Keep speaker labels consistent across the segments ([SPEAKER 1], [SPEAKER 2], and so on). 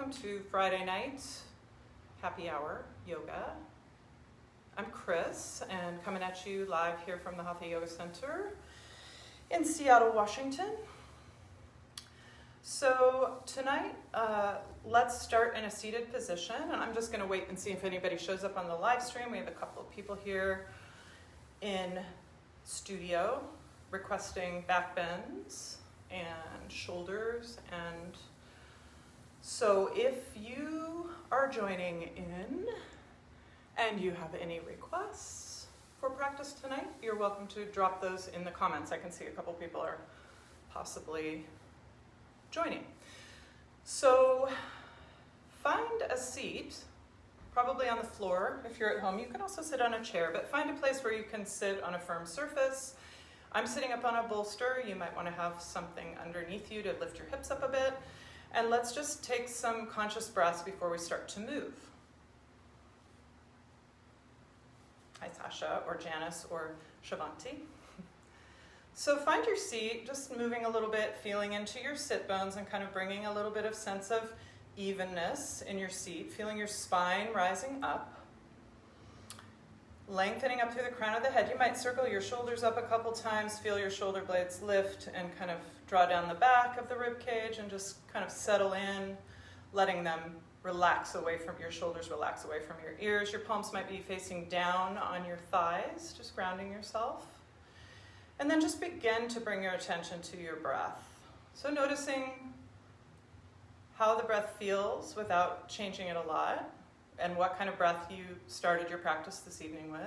[SPEAKER 1] welcome to Friday night happy hour yoga. I'm Chris, and coming at you live here from the Hatha Yoga Center in Seattle, Washington. So tonight, let's start in a seated position, and I'm just going to wait and see if anybody shows up on the live stream. We have a couple of people here in studio requesting back bends and shoulders, and so if you are joining in and you have any requests for practice tonight, you're welcome to drop those in the comments. I can see a couple people are possibly joining. So find a seat, probably on the floor. If you're at home, you can also sit on a chair, but find a place where you can sit on a firm surface. I'm sitting up on a bolster. You might want to have something underneath you to lift your hips up a bit. And let's just take some conscious breaths before we start to move. Hi, Sasha, or Janice, or Shavanti. So find your seat, just moving a little bit, feeling into your sit bones and kind of bringing a little bit of sense of evenness in your seat, feeling your spine rising up. Lengthening up through the crown of the head. You might circle your shoulders up a couple times, feel your shoulder blades lift and kind of draw down the back of the rib cage and just kind of settle in, letting them relax away from your shoulders, relax away from your ears. Your palms might be facing down on your thighs, just grounding yourself. And then just begin to bring your attention to your breath. So noticing how the breath feels without changing it a lot, and what kind of breath you started your practice this evening with.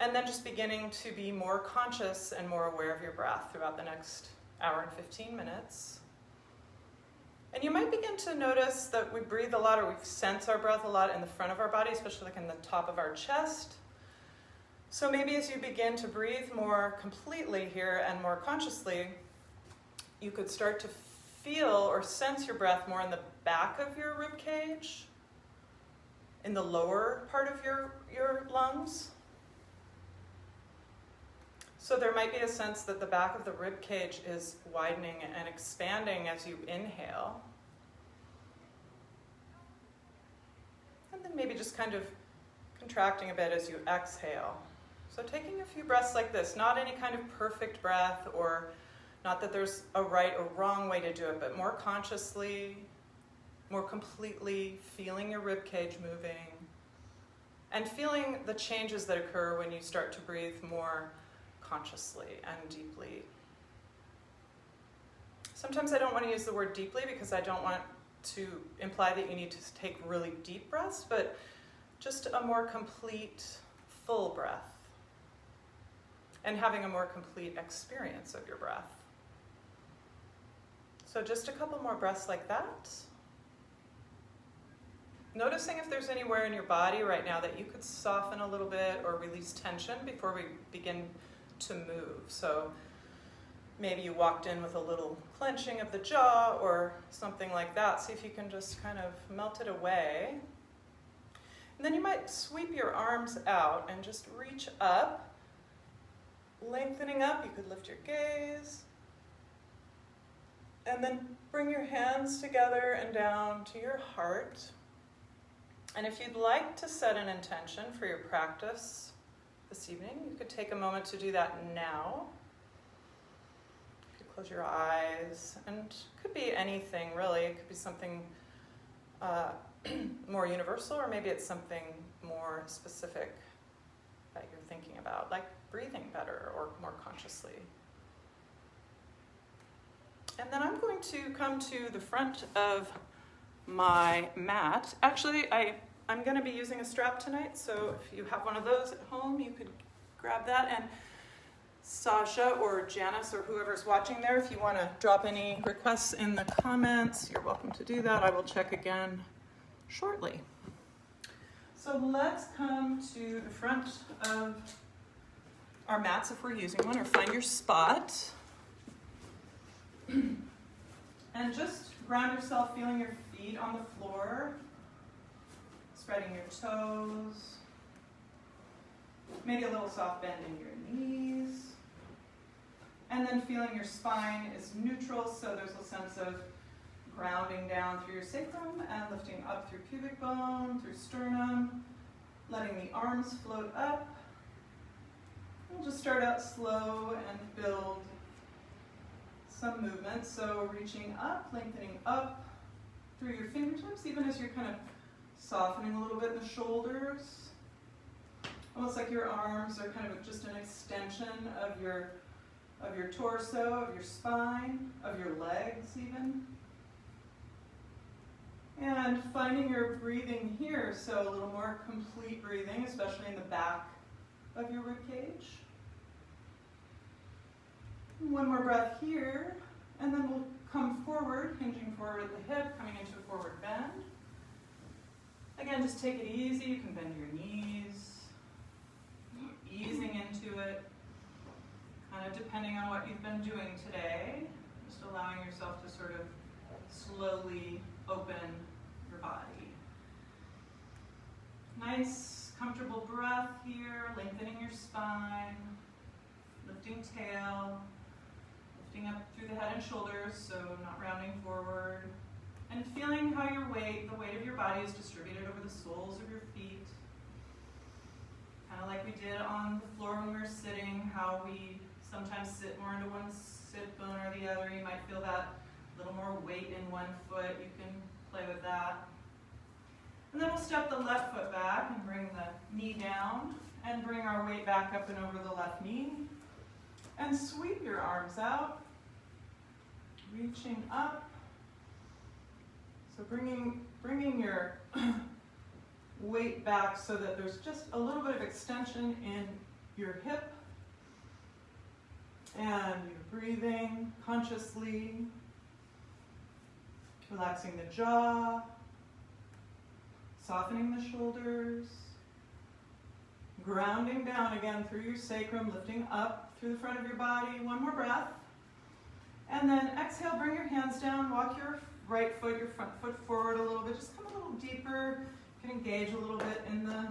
[SPEAKER 1] And then just beginning to be more conscious and more aware of your breath throughout the next hour and 15 minutes. And you might begin to notice that we breathe a lot, or we sense our breath a lot in the front of our body, especially like in the top of our chest. So maybe as you begin to breathe more completely here and more consciously, you could start to feel or sense your breath more in the back of your rib cage, in the lower part of your lungs. So there might be a sense that the back of the rib cage is widening and expanding as you inhale. And then maybe just kind of contracting a bit as you exhale. So taking a few breaths like this, not any kind of perfect breath, or not that there's a right or wrong way to do it, but more consciously, more completely feeling your rib cage moving and feeling the changes that occur when you start to breathe more consciously and deeply. Sometimes I don't want to use the word deeply because I don't want to imply that you need to take really deep breaths, but just a more complete, full breath and having a more complete experience of your breath. So just a couple more breaths like that. Noticing if there's anywhere in your body right now that you could soften a little bit or release tension before we begin to move. So maybe you walked in with a little clenching of the jaw or something like that. See if you can just kind of melt it away. And then you might sweep your arms out and just reach up, lengthening up. You could lift your gaze. And then bring your hands together and down to your heart. And if you'd like to set an intention for your practice this evening, you could take a moment to do that now. You could close your eyes, and it could be anything really. It could be something more universal, or maybe it's something more specific that you're thinking about, like breathing better or more consciously. And then I'm going to come to the front of my mat. Actually, I'm going to be using a strap tonight, so if you have one of those at home, you could grab that. And Sasha or Janice or whoever's watching there, if you want to drop any requests in the comments, you're welcome to do that. I will check again shortly. So let's come to the front of our mats if we're using one, or find your spot. And just ground yourself, feeling your feet on the floor, spreading your toes, maybe a little soft bend in your knees, and then feeling your spine is neutral, so there's a sense of grounding down through your sacrum and lifting up through pubic bone, through sternum, letting the arms float up. We'll just start out slow and build some movement. So reaching up, lengthening up through your fingertips, even as you're kind of softening a little bit in the shoulders. Almost like your arms are kind of just an extension of your torso, of your spine, of your legs even. And finding your breathing here, so a little more complete breathing, especially in the back of your rib cage. One more breath here, and then we'll come forward, hinging forward at the hip, coming into a forward bend. Again, just take it easy. You can bend your knees, easing into it, kind of depending on what you've been doing today. Just allowing yourself to sort of slowly open your body. Nice, comfortable breath here, lengthening your spine, lifting tail, lifting up through the head and shoulders, so not rounding forward. And feeling how your weight, the weight of your body is distributed over the soles of your feet. Kind of like we did on the floor when we were sitting, how we sometimes sit more into one sit bone or the other. You might feel that little more weight in one foot. You can play with that. And then we'll step the left foot back and bring the knee down and bring our weight back up and over the left knee. And sweep your arms out, reaching up. So bringing your weight back so that there's just a little bit of extension in your hip. And you're breathing consciously, relaxing the jaw, softening the shoulders, grounding down again through your sacrum, lifting up through the front of your body. One more breath. And then exhale, bring your hands down, walk your right foot, your front foot forward a little bit. Just come a little deeper. You can engage a little bit in the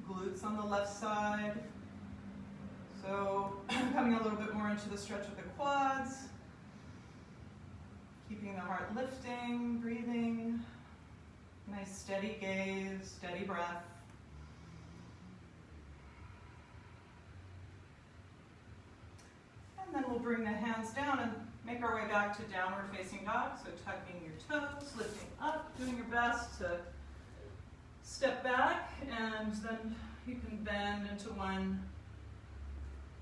[SPEAKER 1] glutes on the left side. So coming a little bit more into the stretch of the quads. Keeping the heart lifting, breathing. Nice steady gaze, steady breath. And then we'll bring the hands down and make our way back to downward facing dog. So tucking your toes, lifting up, doing your best to step back, and then you can bend into one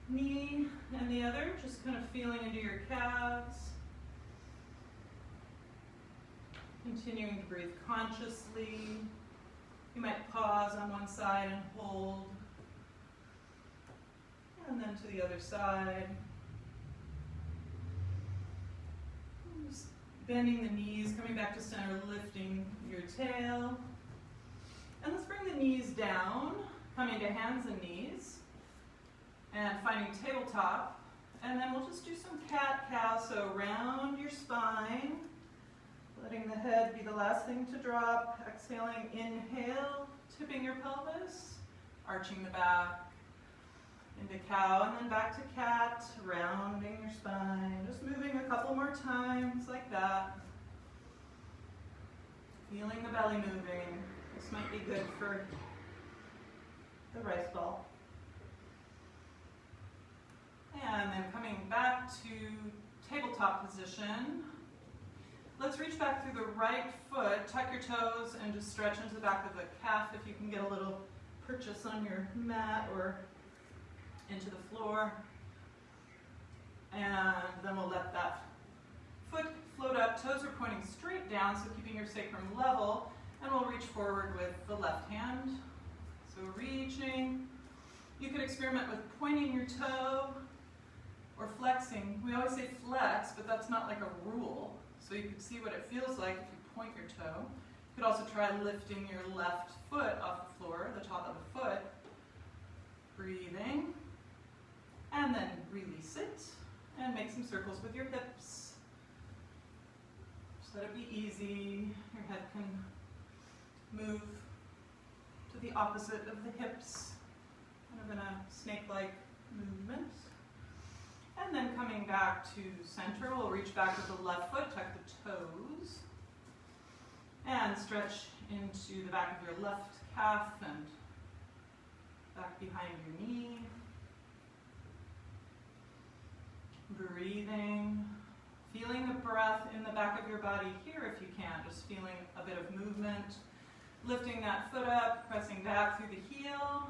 [SPEAKER 1] knee and the other, just kind of feeling into your calves. Continuing to breathe consciously. You might pause on one side and hold. And then to the other side. Just bending the knees, coming back to center, lifting your tail. And let's bring the knees down, coming to hands and knees. And finding tabletop. And then we'll just do some cat-cow, so round your spine. Letting the head be the last thing to drop. Exhaling, inhale, tipping your pelvis, arching the back, into cow, and then back to cat, rounding your spine. Just moving a couple more times like that. Feeling the belly moving. This might be good for the rice ball. And then coming back to tabletop position. Let's reach back through the right foot, tuck your toes, and just stretch into the back of the calf if you can get a little purchase on your mat or into the floor. And then we'll let that foot float up. Toes are pointing straight down, so keeping your sacrum level. And we'll reach forward with the left hand. So reaching. You could experiment with pointing your toe or flexing. We always say flex, but that's not like a rule. So you can see what it feels like if you point your toe. You could also try lifting your left foot off the floor, the top of the foot. Breathing. And then release it. And make some circles with your hips. Just let it be easy. Your head can move to the opposite of the hips. Kind of in a snake-like movement. And then coming back back to center. We'll reach back with the left foot, tuck the toes, and stretch into the back of your left calf and back behind your knee. Breathing, feeling the breath in the back of your body here if you can, just feeling a bit of movement. Lifting that foot up, pressing back through the heel,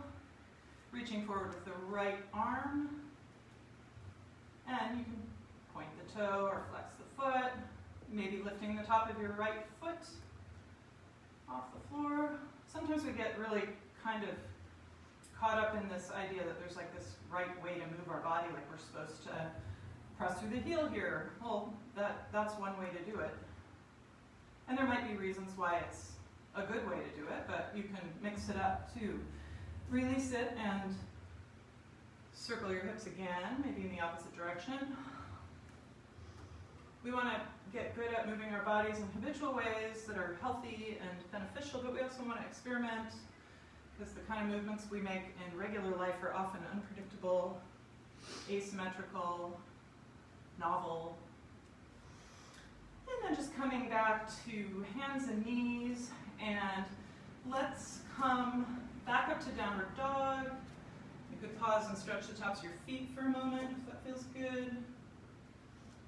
[SPEAKER 1] reaching forward with the right arm. And you can point the toe or flex the foot, maybe lifting the top of your right foot off the floor. Sometimes we get really kind of caught up in this idea that there's like this right way to move our body, like we're supposed to press through the heel here. Well, that's one way to do it. And there might be reasons why it's a good way to do it, but you can mix it up too. Release it and circle your hips again, maybe in the opposite direction. We want to get good at moving our bodies in habitual ways that are healthy and beneficial, but we also want to experiment because the kind of movements we make in regular life are often unpredictable, asymmetrical, novel. And then just coming back to hands and knees, and let's come back up to downward dog. You could pause and stretch the tops of your feet for a moment if that feels good.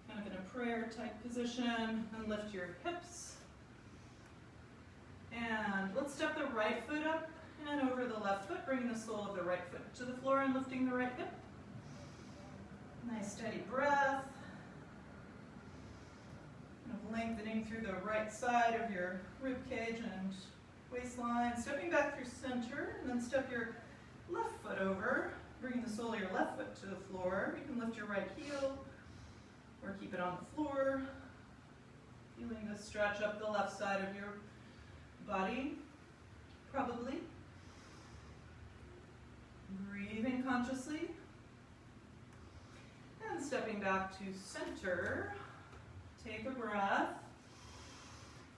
[SPEAKER 1] Kind of in a prayer type position, and lift your hips. And let's step the right foot up and over the left foot, bringing the sole of the right foot to the floor and lifting the right hip. Nice steady breath. Kind of lengthening through the right side of your rib cage and waistline. Stepping back through center, and then step your left foot over, bringing the sole of your left foot to the floor. You can lift your right heel or keep it on the floor. Feeling the stretch up the left side of your body, probably. Breathing consciously. And stepping back to center. Take a breath.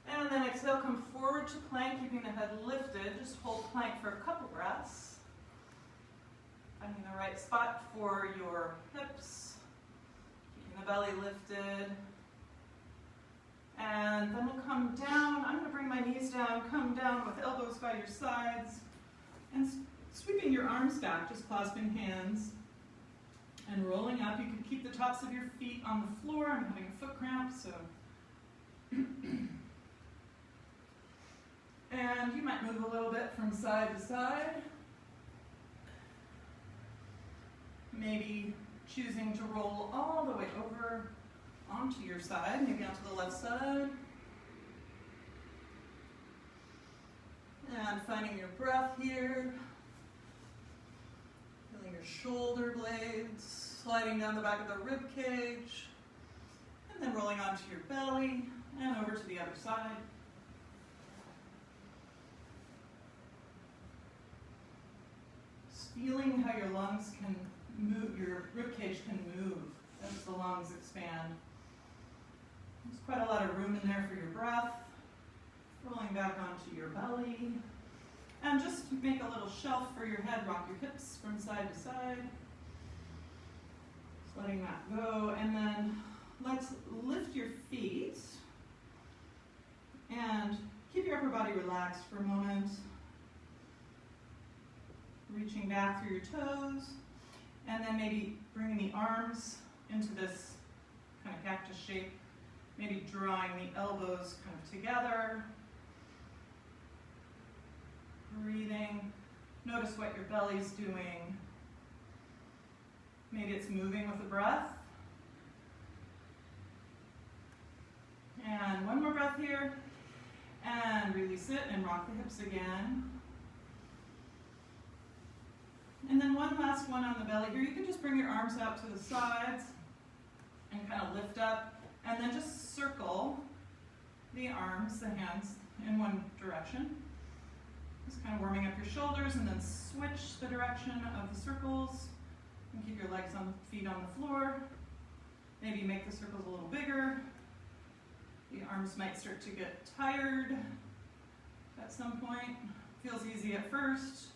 [SPEAKER 1] And then exhale, come forward to plank, keeping the head lifted. Just hold plank for a couple breaths. Finding the right spot for your hips. Keeping the belly lifted. And then we'll come down. I'm going to bring my knees down, come down with elbows by your sides. And sweeping your arms back, just clasping hands. And rolling up. You can keep the tops of your feet on the floor. I'm having a foot cramp, so. And you might move a little bit from side to side. Maybe choosing to roll all the way over onto your side, maybe onto the left side. And finding your breath here. Feeling your shoulder blades, sliding down the back of the rib cage. And then rolling onto your belly and over to the other side. Just feeling how your lungs can move, your rib cage can move as the lungs expand. There's quite a lot of room in there for your breath. Rolling back onto your belly. And just make a little shelf for your head. Rock your hips from side to side. Just letting that go. And then let's lift your feet. And keep your upper body relaxed for a moment. Reaching back through your toes. And then maybe bringing the arms into this kind of cactus shape. Maybe drawing the elbows kind of together. Breathing. Notice what your belly's doing. Maybe it's moving with the breath. And one more breath here. And release it and rock the hips again. And then one last one on the belly here. You can just bring your arms out to the sides and kind of lift up. And then just circle the arms, the hands, in one direction. Just kind of warming up your shoulders, and then switch the direction of the circles. And keep your legs on feet on the floor. Maybe make the circles a little bigger. The arms might start to get tired at some point. Feels easy at first.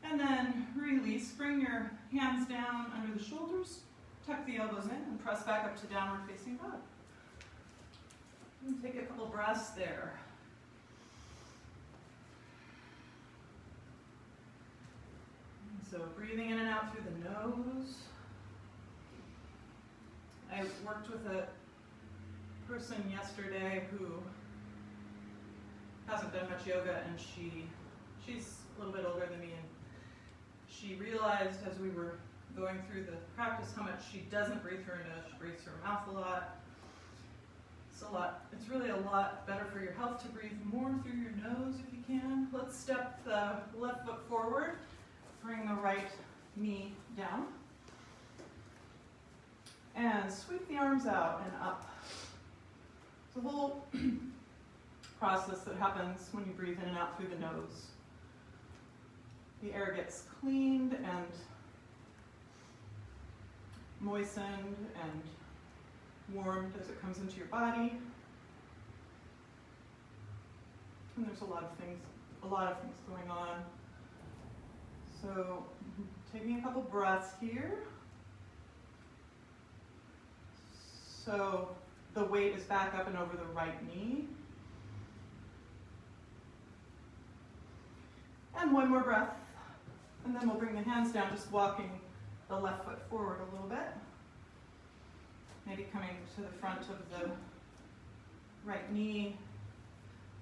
[SPEAKER 1] And then release. Bring your hands down under the shoulders. tuck the elbows in and press back up to downward facing dog. And take a couple breaths there. So breathing in and out through the nose. I worked with a person yesterday who hasn't done much yoga, and she's a little bit older than me, and she realized as we were going through the practice how much she doesn't breathe through her nose. She breathes through her mouth a lot. It's really a lot better for your health to breathe more through your nose if you can. Let's step the left foot forward. Bring the right knee down. And sweep the arms out and up. It's a whole process that happens when you breathe in and out through the nose. The air gets cleaned and moistened and warmed as it comes into your body. And there's a lot of things going on. So taking a couple breaths here. So the weight is back up and over the right knee. And one more breath. And then we'll bring the hands down, just walking the left foot forward a little bit. Maybe coming to the front of the right knee.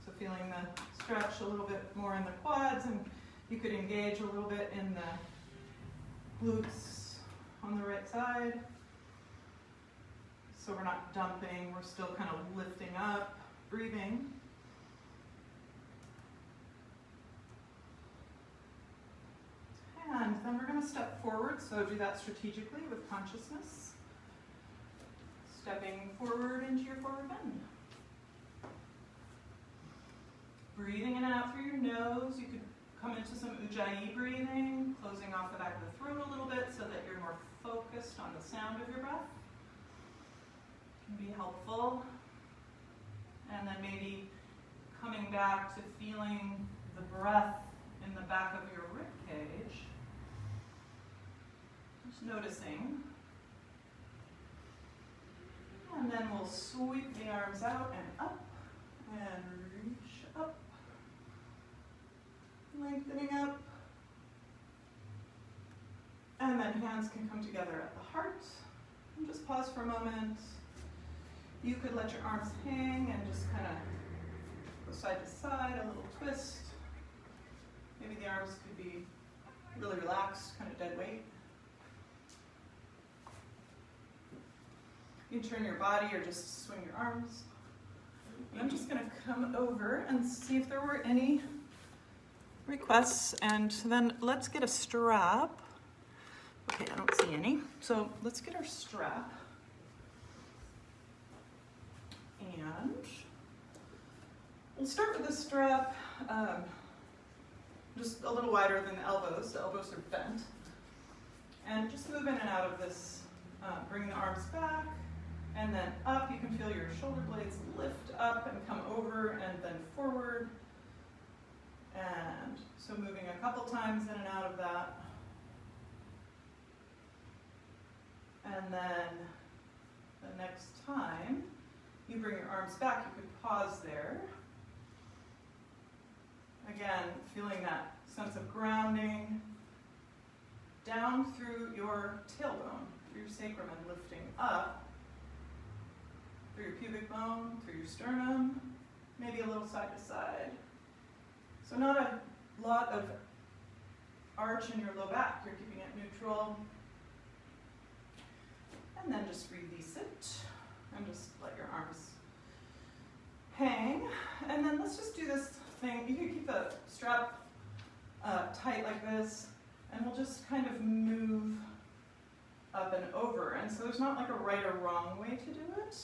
[SPEAKER 1] So feeling the stretch a little bit more in the quads, and you could engage a little bit in the glutes on the right side. So we're not dumping, we're still kind of lifting up, breathing. And then we're going to step forward, so do that strategically with consciousness. Stepping forward into your forward bend. Breathing in and out through your nose. You could come into some Ujjayi breathing, closing off the back of the throat a little bit so that you're more focused on the sound of your breath. Can be helpful. And then maybe coming back to feeling the breath in the back of your rib cage. Just noticing. And then we'll sweep the arms out and up and reach up. Lengthening up. And then hands can come together at the heart. And just pause for a moment. You could let your arms hang and just kind of go side to side, a little twist. Maybe the arms could be really relaxed, kind of dead weight. You can turn your body or just swing your arms. And I'm just going to come over and see if there were any requests, and then let's get a strap. Okay, I don't see any. So let's get our strap. And we'll start with the strap just a little wider than the elbows. The elbows are bent. And just move in and out of this. Bring the arms back and then up. You can feel your shoulder blades lift up and come over and then forward. And so moving a couple times in and out of that. And then the next time you bring your arms back, you could pause there. Again, feeling that sense of grounding down through your tailbone, through your sacrum, and lifting up through your pubic bone, through your sternum, maybe a little side to side. So not a lot of arch in your low back. You're keeping it neutral. And then just release it. And just let your arms hang. And then let's just do this thing. You can keep the strap tight like this. And we'll just kind of move up and over. And so there's not like a right or wrong way to do it.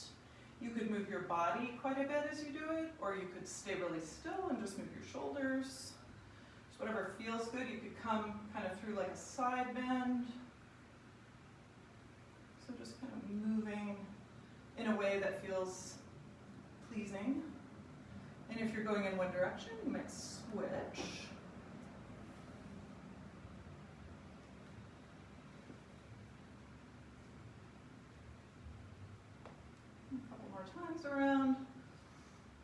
[SPEAKER 1] You could move your body quite a bit as you do it, or you could stay really still and just move your shoulders. Just whatever feels good. You could come kind of through like a side bend. So just kind of moving in a way that feels pleasing. And if you're going in one direction, you might switch. more times around.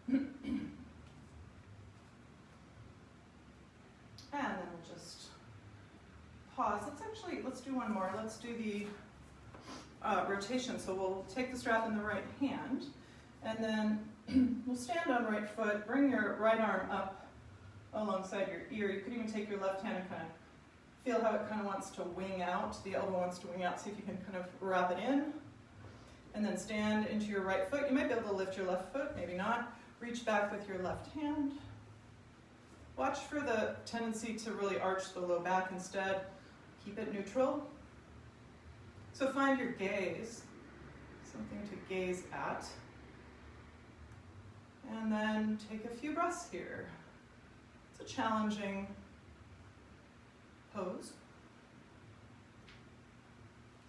[SPEAKER 1] And then we'll just pause. Let's do one more. Let's do the rotation. So we'll take the strap in the right hand, and then we'll stand on right foot, bring your right arm up alongside your ear. You could even take your left hand and kind of feel how it kind of wants to wing out. The elbow wants to wing out. See if you can kind of wrap it in. And then stand into your right foot. You might be able to lift your left foot, maybe not. Reach back with your left hand. Watch for the tendency to really arch the low back instead. Keep it neutral. So find your gaze, something to gaze at. And then take a few breaths here. It's a challenging pose.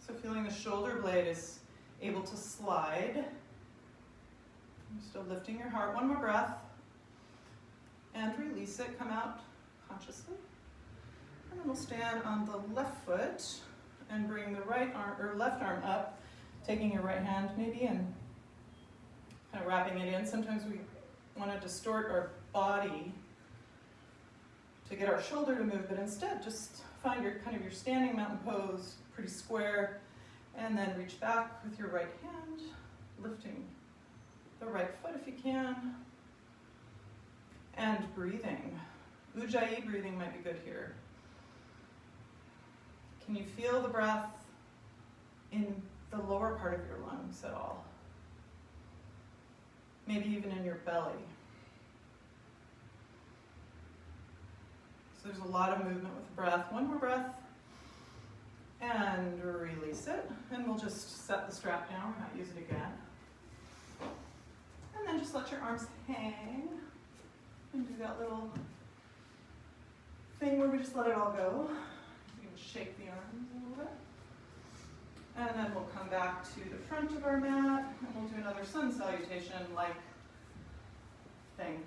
[SPEAKER 1] So feeling the shoulder blade is able to slide. You're still lifting your heart. One more breath. And release it. Come out consciously. And then we'll stand on the left foot and bring the right arm or left arm up, taking your right hand maybe and kind of wrapping it in. Sometimes we want to distort our body to get our shoulder to move, but instead just find your kind of your standing mountain pose, pretty square, and then reach back with your right hand, lifting the right foot if you can, and breathing. Ujjayi breathing might be good here. Can you feel the breath in the lower part of your lungs at all? Maybe even in your belly. So there's a lot of movement with the breath. One more breath. And release it. And we'll just set the strap down, we're not use it again. And then just let your arms hang. And do that little thing where we just let it all go. You can shake the arms a little bit. And then we'll come back to the front of our mat, and we'll do another sun salutation-like thing.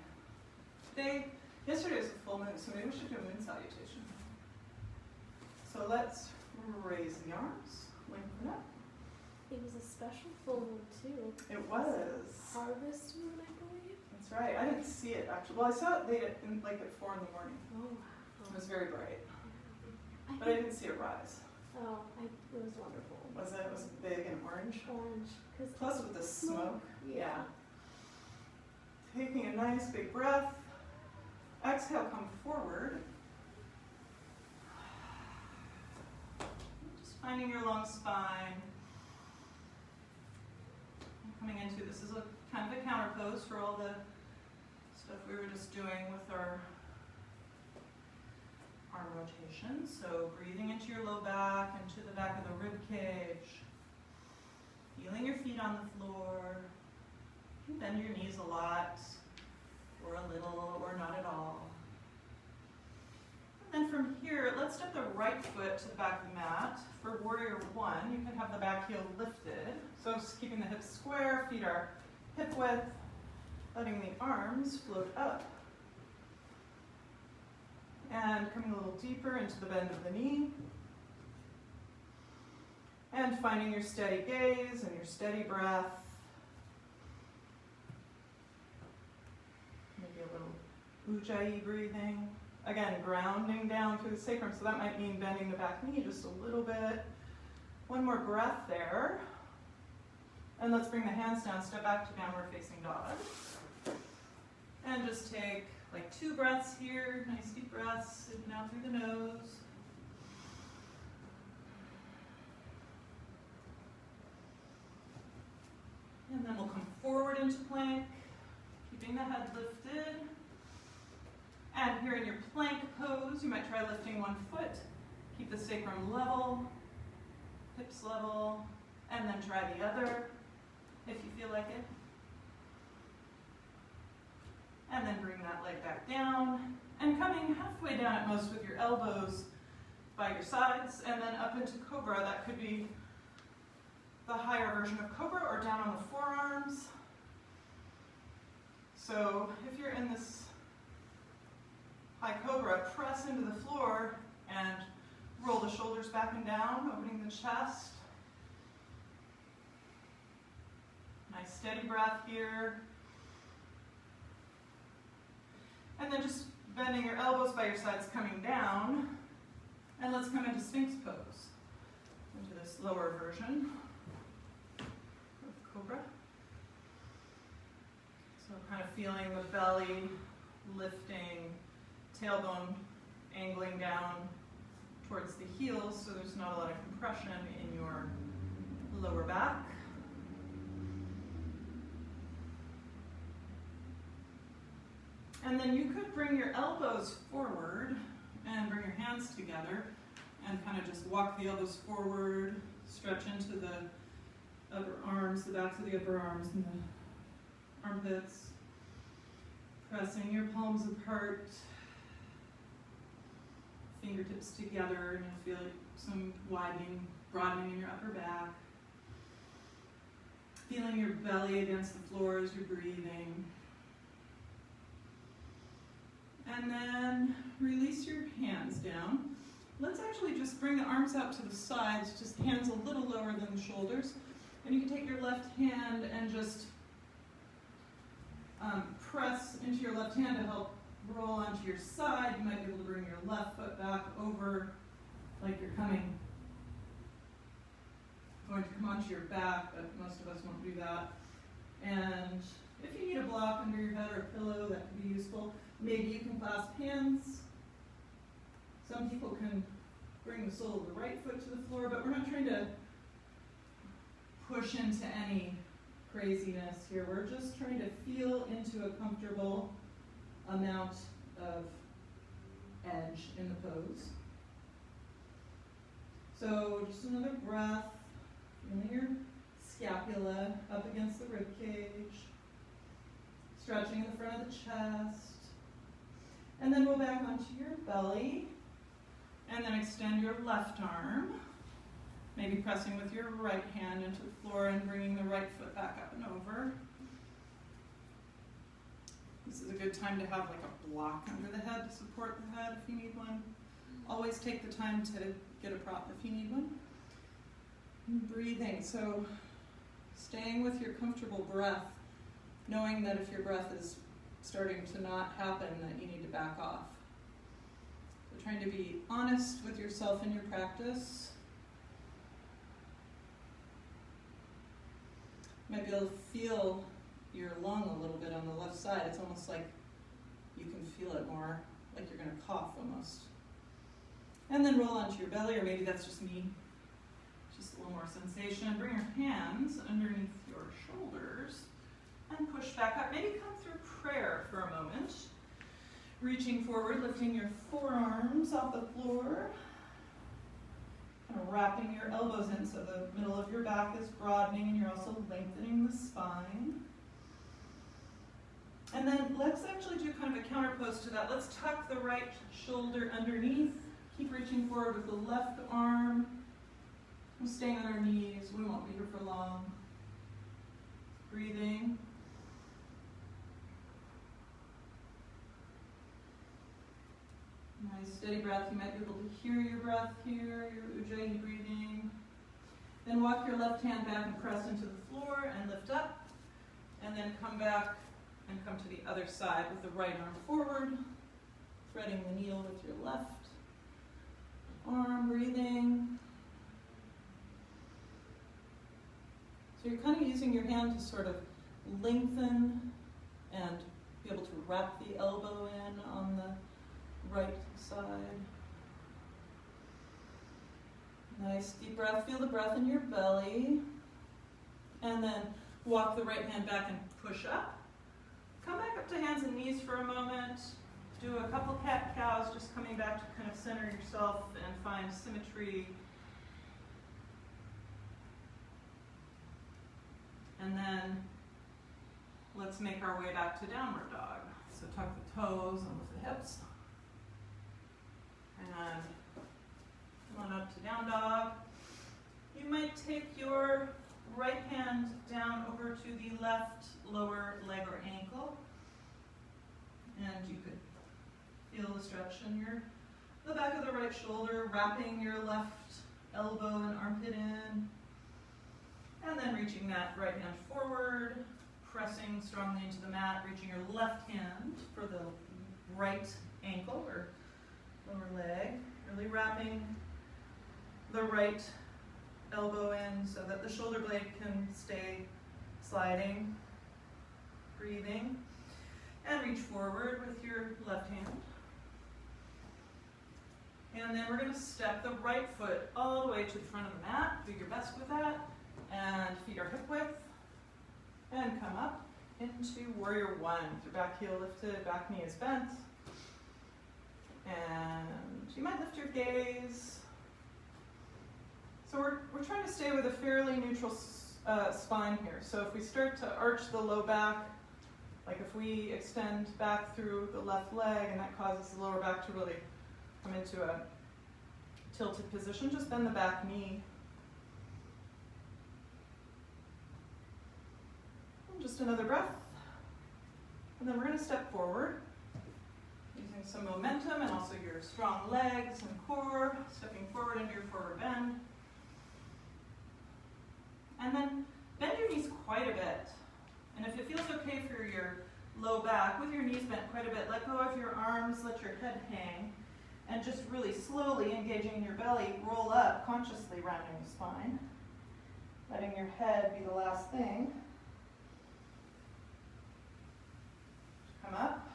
[SPEAKER 1] Yesterday was a full moon, so maybe we should do a moon salutation. So let's raise the arms, lengthen up.
[SPEAKER 2] It was a special full moon too.
[SPEAKER 1] It was.
[SPEAKER 2] Harvest moon, I believe.
[SPEAKER 1] That's right. I didn't see it actually. Well, I saw it late at 4 in the morning.
[SPEAKER 2] Oh wow.
[SPEAKER 1] It was very bright, but I didn't see it rise.
[SPEAKER 2] It was wonderful.
[SPEAKER 1] Was it? It was big and orange.
[SPEAKER 2] Orange.
[SPEAKER 1] Plus with the smoke.
[SPEAKER 2] Yeah.
[SPEAKER 1] Taking a nice big breath. Exhale, come forward. Just finding your long spine. Coming into, this is a kind of a counter pose for all the stuff we were just doing with our arm rotation. So breathing into your low back, into the back of the rib cage. Feeling your feet on the floor. You can bend your knees a lot, or a little, or not at all. And then from here, let's step the right foot to the back of the mat. For Warrior One, you can have the back heel lifted. So just keeping the hips square, feet are hip width, letting the arms float up. And coming a little deeper into the bend of the knee. And finding your steady gaze and your steady breath. Maybe a little Ujjayi breathing. Again, grounding down through the sacrum, so that might mean bending the back knee just a little bit. One more breath there. And let's bring the hands down, step back to downward facing dog. And just take like 2 breaths here, nice deep breaths, in and out through the nose. And then we'll come forward into plank, keeping the head lifted. And here in your plank pose, you might try lifting one foot. Keep the sacrum level, hips level, and then try the other if you feel like it. And then bring that leg back down. And coming halfway down at most with your elbows by your sides, and then up into Cobra. That could be the higher version of Cobra, or down on the forearms. So if you're in this high Cobra, press into the floor and roll the shoulders back and down, opening the chest. Nice steady breath here. And then just bending your elbows by your sides, coming down. And let's come into Sphinx pose, into this lower version of Cobra. So kind of feeling the belly lifting, tailbone angling down towards the heels, so there's not a lot of compression in your lower back. And then you could bring your elbows forward and bring your hands together and kind of just walk the elbows forward, stretch into the upper arms, the backs of the upper arms and the armpits, pressing your palms apart, fingertips together, and you'll feel some widening, broadening in your upper back. Feeling your belly against the floor as you're breathing. And then release your hands down. Let's actually just bring the arms out to the sides, just hands a little lower than the shoulders. And you can take your left hand and just press into your left hand to help roll onto your side. You might be able to bring your left foot back over like you're going to come onto your back, but most of us won't do that. And if you need a block under your head or a pillow, that could be useful. Maybe you can clasp hands. Some people can bring the sole of the right foot to the floor, but we're not trying to push into any craziness here. We're just trying to feel into a comfortable amount of edge in the pose. So just another breath, feeling your scapula up against the rib cage, stretching the front of the chest, and then roll back onto your belly, and then extend your left arm, maybe pressing with your right hand into the floor and bringing the right foot back up and over. This is a good time to have like a block under the head to support the head if you need one. Always take the time to get a prop if you need one. And breathing, so staying with your comfortable breath, knowing that if your breath is starting to not happen, that you need to back off. So trying to be honest with yourself in your practice. You might be able to feel your lung a little bit on the left side. It's almost like you can feel it more, like you're going to cough almost. And then roll onto your belly, or maybe that's just me. Just a little more sensation. Bring your hands underneath your shoulders and push back up. Maybe come through prayer for a moment. Reaching forward, lifting your forearms off the floor. Kind of wrapping your elbows in so the middle of your back is broadening and you're also lengthening the spine. And then let's actually do kind of a counter pose to that. Let's tuck the right shoulder underneath. Keep reaching forward with the left arm. We're staying on our knees. We won't be here for long. Breathing. Nice steady breath. You might be able to hear your breath here, your Ujjayi breathing. Then walk your left hand back and press into the floor and lift up. And then come back and come to the other side with the right arm forward, threading the needle with your left arm, breathing. So you're kind of using your hand to sort of lengthen and be able to wrap the elbow in on the right side. Nice deep breath. Feel the breath in your belly. And then walk the right hand back and push up. Come back up to hands and knees for a moment. Do a couple cat-cows, just coming back to kind of center yourself and find symmetry. And then let's make our way back to downward dog. So tuck the toes under the hips. And come on up to down dog. You might take your right hand down over to the left lower leg or ankle. And you could feel the stretch in the back of the right shoulder, wrapping your left elbow and armpit in. And then reaching that right hand forward, pressing strongly into the mat, reaching your left hand for the right ankle or lower leg, really wrapping the right elbow in so that the shoulder blade can stay sliding, breathing, and reach forward with your left hand. And then we're going to step the right foot all the way to the front of the mat. Do your best with that. And feet are hip width. And come up into Warrior One. With your back heel lifted, back knee is bent. And you might lift your gaze. So we're trying to stay with a fairly neutral spine here. So if we start to arch the low back, like if we extend back through the left leg and that causes the lower back to really come into a tilted position, just bend the back knee. And just another breath. And then we're going to step forward, using some momentum and also your strong legs and core, stepping forward into your forward bend. And then bend your knees quite a bit. And if it feels okay for your low back, with your knees bent quite a bit, let go of your arms, let your head hang. And just really slowly engaging in your belly, roll up, consciously rounding the spine. Letting your head be the last thing. Come up.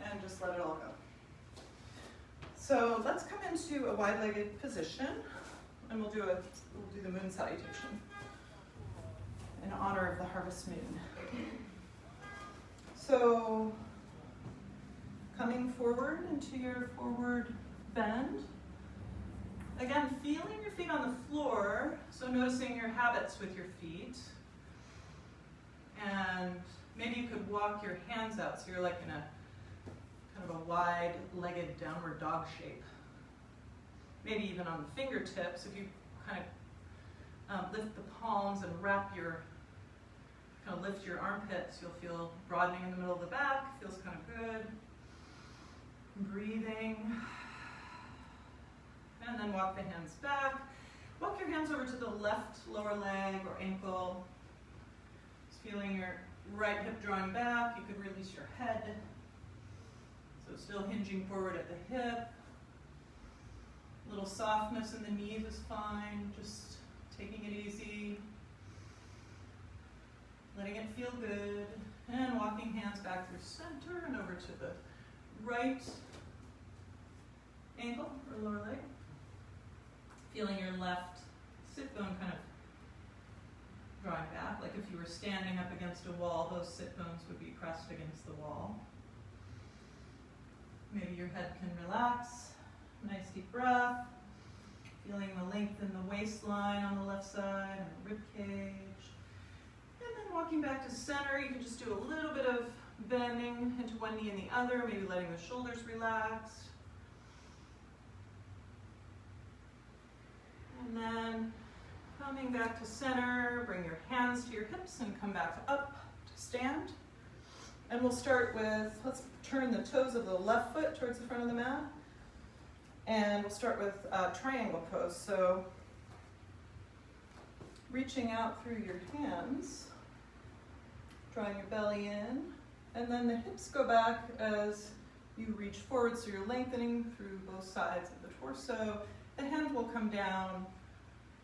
[SPEAKER 1] And just let it all go. So let's come into a wide-legged position. And we'll do the moon salutation in honor of the harvest moon. So coming forward into your forward bend. Again, feeling your feet on the floor, so noticing your habits with your feet. And maybe you could walk your hands out so you're like in a kind of a wide-legged downward dog shape. Maybe even on the fingertips, if you kind of lift the palms and lift your armpits, you'll feel broadening in the middle of the back, feels kind of good. Breathing. And then walk the hands back. Walk your hands over to the left lower leg or ankle. Just feeling your right hip drawing back. You could release your head. So still hinging forward at the hip. A little softness in the knees is fine. Just taking it easy. Letting it feel good. And walking hands back through center and over to the right ankle or lower leg. Feeling your left sit bone kind of drawing back, like if you were standing up against a wall, those sit bones would be pressed against the wall. Maybe your head can relax. Nice deep breath. Feeling the length in the waistline on the left side and the rib cage. And then walking back to center, you can just do a little bit of bending into one knee and the other, maybe letting the shoulders relax. And then coming back to center, bring your hands to your hips and come back up to stand. And we'll start with, let's turn the toes of the left foot towards the front of the mat. And we'll start with triangle pose. So reaching out through your hands, drawing your belly in, and then the hips go back as you reach forward, so you're lengthening through both sides of the torso. The hand will come down,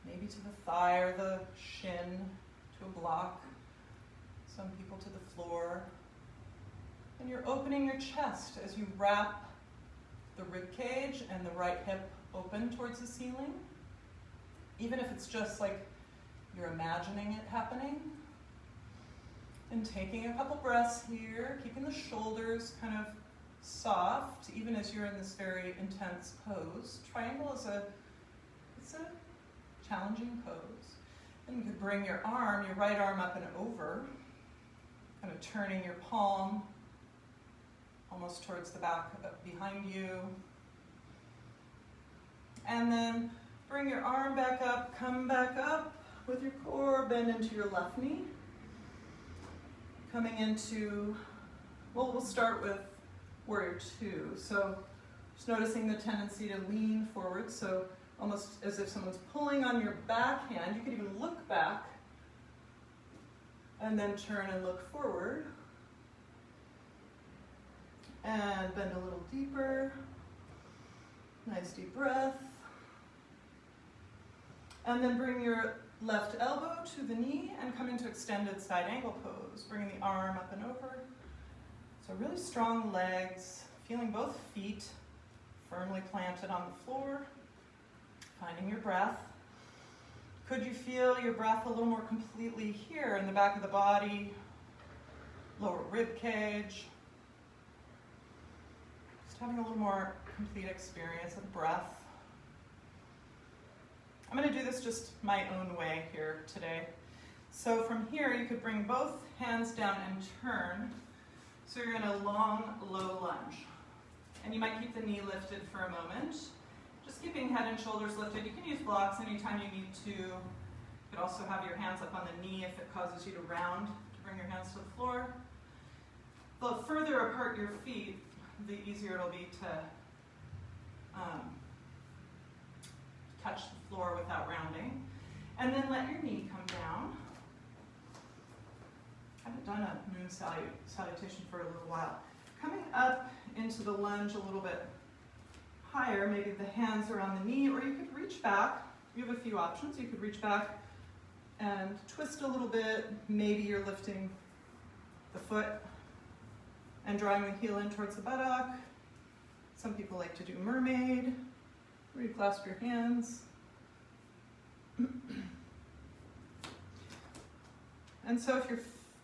[SPEAKER 1] maybe to the thigh or the shin, to a block, some people to the floor. And you're opening your chest as you wrap the rib cage and the right hip open towards the ceiling. Even if it's just like you're imagining it happening. And taking a couple breaths here, keeping the shoulders kind of soft, even as you're in this very intense pose. Triangle is a challenging pose. And you could bring your right arm up and over, kind of turning your palm almost towards the back behind you. And then bring your arm back up, come back up with your core, bend into your left knee. Coming into, well, we'll start with Warrior Two. So just noticing the tendency to lean forward. So almost as if someone's pulling on your backhand. You could even look back and then turn and look forward. And bend a little deeper. Nice deep breath. And then bring your left elbow to the knee and come into extended side angle pose, bringing the arm up and over. So really strong legs, feeling both feet firmly planted on the floor, finding your breath. Could you feel your breath a little more completely here in the back of the body, lower rib cage? Just having a little more complete experience of breath. I'm going to do this just my own way here today. So from here, you could bring both hands down and turn. So you're in a long, low lunge. And you might keep the knee lifted for a moment. Just keeping head and shoulders lifted. You can use blocks anytime you need to. You could also have your hands up on the knee if it causes you to round, to bring your hands to the floor. The further apart your feet, the easier it'll be to touch the floor without rounding. And then let your knee come down. I haven't done a moon salutation for a little while. Coming up into the lunge a little bit higher, maybe the hands are on the knee, or you could reach back. You have a few options. You could reach back and twist a little bit. Maybe you're lifting the foot and drawing the heel in towards the buttock. Some people like to do mermaid, where you clasp your hands. And so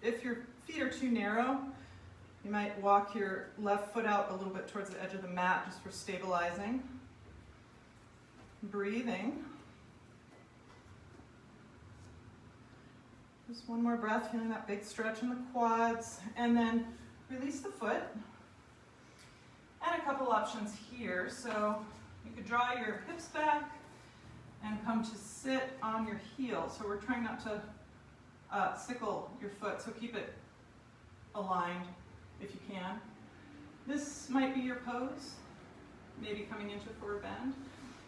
[SPEAKER 1] if your feet are too narrow, you might walk your left foot out a little bit towards the edge of the mat just for stabilizing. Breathing. Just one more breath, feeling that big stretch in the quads. And then release the foot. And a couple options here. So you could draw your hips back and come to sit on your heel. So we're trying not to sickle your foot, so keep it aligned if you can. This might be your pose, maybe coming into a forward bend.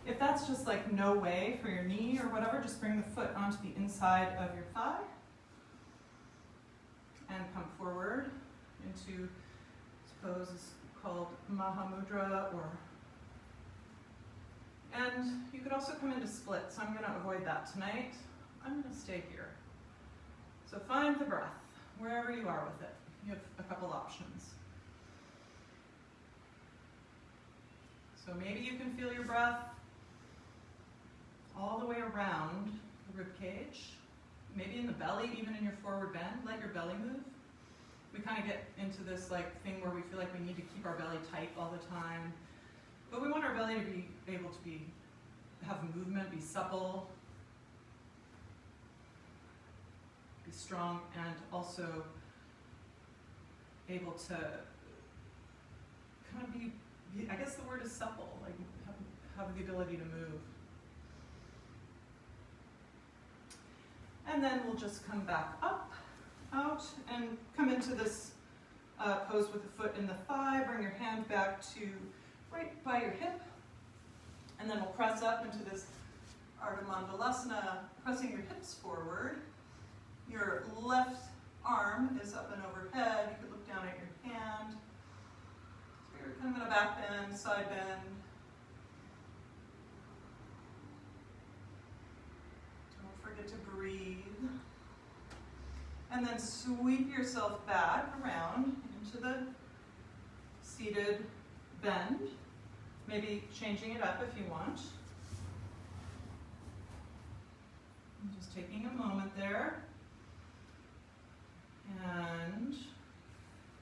[SPEAKER 1] If that's just like no way for your knee or whatever, just bring the foot onto the inside of your thigh and come forward into this pose is called Mahamudra, and you could also come into split, so I'm going to avoid that tonight. I'm going to stay here. So find the breath, wherever you are with it. You have a couple options. So maybe you can feel your breath all the way around the rib cage, maybe in the belly, even in your forward bend. Let your belly move. We kind of get into this like thing where we feel like we need to keep our belly tight all the time, but we want our belly to be able to have movement, be supple, be strong, and also able to kind of be, I guess the word is supple, like have the ability to move. And then we'll just come back up, out, and come into this pose with the foot in the thigh. Bring your hand back to right by your hip. And then we'll press up into this Ardha Mandalasana, pressing your hips forward. Your left arm is up and overhead. You could look down at your hand. So you're kind of in a back bend, side bend. Don't forget to breathe. And then sweep yourself back around into the seated bend. Maybe changing it up if you want. And just taking a moment there. And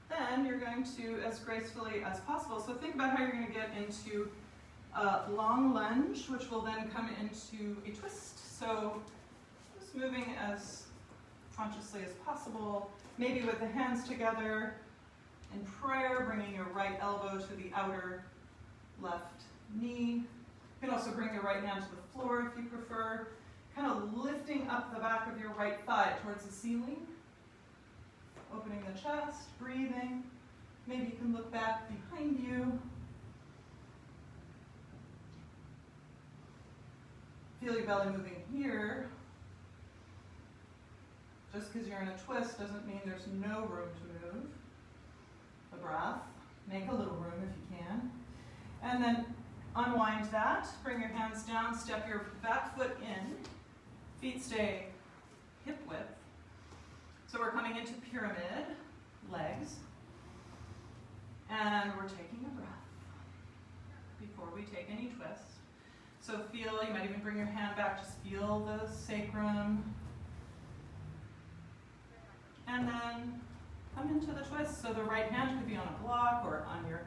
[SPEAKER 1] then you're going to, as gracefully as possible, so think about how you're going to get into a long lunge, which will then come into a twist. So just moving as consciously as possible, maybe with the hands together in prayer, bringing your right elbow to the outer left knee. You can also bring your right hand to the floor if you prefer, kind of lifting up the back of your right thigh towards the ceiling. Opening the chest, breathing. Maybe you can look back behind you. feel your belly moving here. Just because you're in a twist doesn't mean there's no room to move. The breath. Make a little room if you can. And then unwind that. Bring your hands down. Step your back foot in. Feet stay hip width. So we're coming into pyramid, legs. And we're taking a breath before we take any twist. So feel, you might even bring your hand back, just feel the sacrum. And then come into the twist. So the right hand could be on a block or on your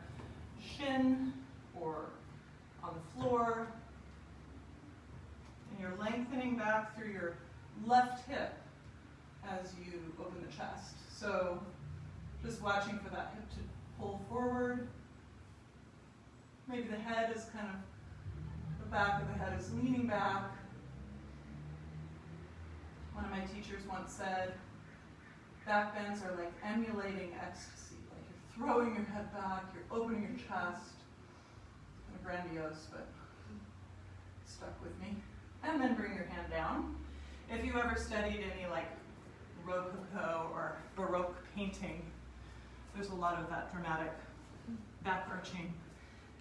[SPEAKER 1] shin or on the floor. And you're lengthening back through your left hip as you open the chest. So just watching for that hip to pull forward. Maybe the head is kind of, the back of the head is leaning back. One of my teachers once said, back bends are like emulating ecstasy. Like you're throwing your head back, you're opening your chest. Kind of grandiose, but stuck with me. And then bring your hand down. If you ever studied any like Rococo or Baroque painting, there's a lot of that dramatic back arching.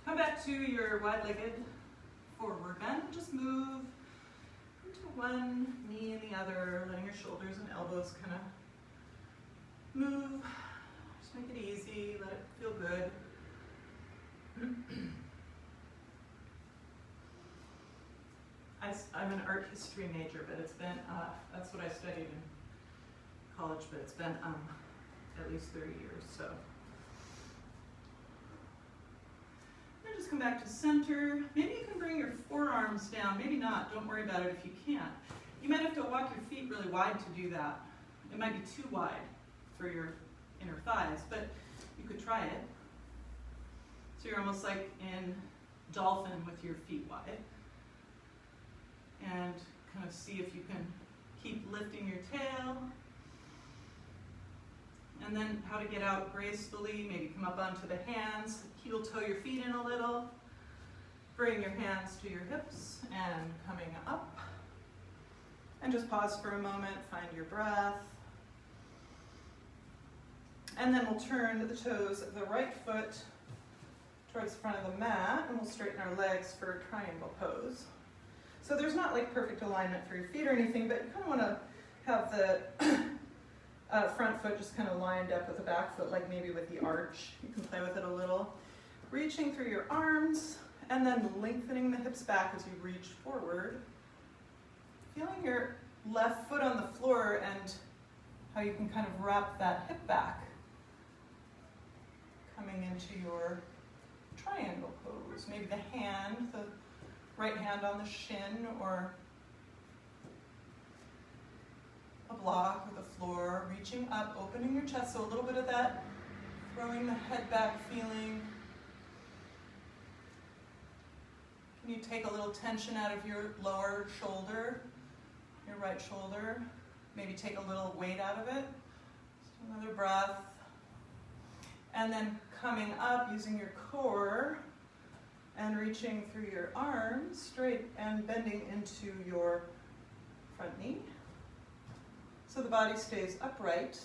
[SPEAKER 1] Come back to your wide-legged forward bend. Just move into one knee and the other, letting your shoulders and elbows kind of move. Just make it easy, let it feel good. I'm an art history major, but it's been, that's what I studied in college, but it's been at least 30 years, so. Then just come back to center. Maybe you can bring your forearms down, maybe not, don't worry about it if you can't. You might have to walk your feet really wide to do that. It might be too wide for your inner thighs, but you could try it. So you're almost like in dolphin with your feet wide. And kind of see if you can keep lifting your tail. And then how to get out gracefully, maybe come up onto the hands, heel toe your feet in a little. Bring your hands to your hips and coming up. And just pause for a moment, find your breath. And then we'll turn the toes of the right foot towards the front of the mat, and we'll straighten our legs for a triangle pose. So there's not like perfect alignment for your feet or anything, but you kind of want to have the front foot just kind of lined up with the back foot, like maybe with the arch. You can play with it a little. Reaching through your arms, and then lengthening the hips back as you reach forward. Feeling your left foot on the floor and how you can kind of wrap that hip back. Coming into your triangle pose. Maybe the right hand on the shin or a block or the floor. Reaching up, opening your chest. So a little bit of that throwing the head back feeling. Can you take a little tension out of your lower shoulder, your right shoulder? Maybe take a little weight out of it. Just another breath. And then coming up using your core and reaching through your arms straight and bending into your front knee. So the body stays upright.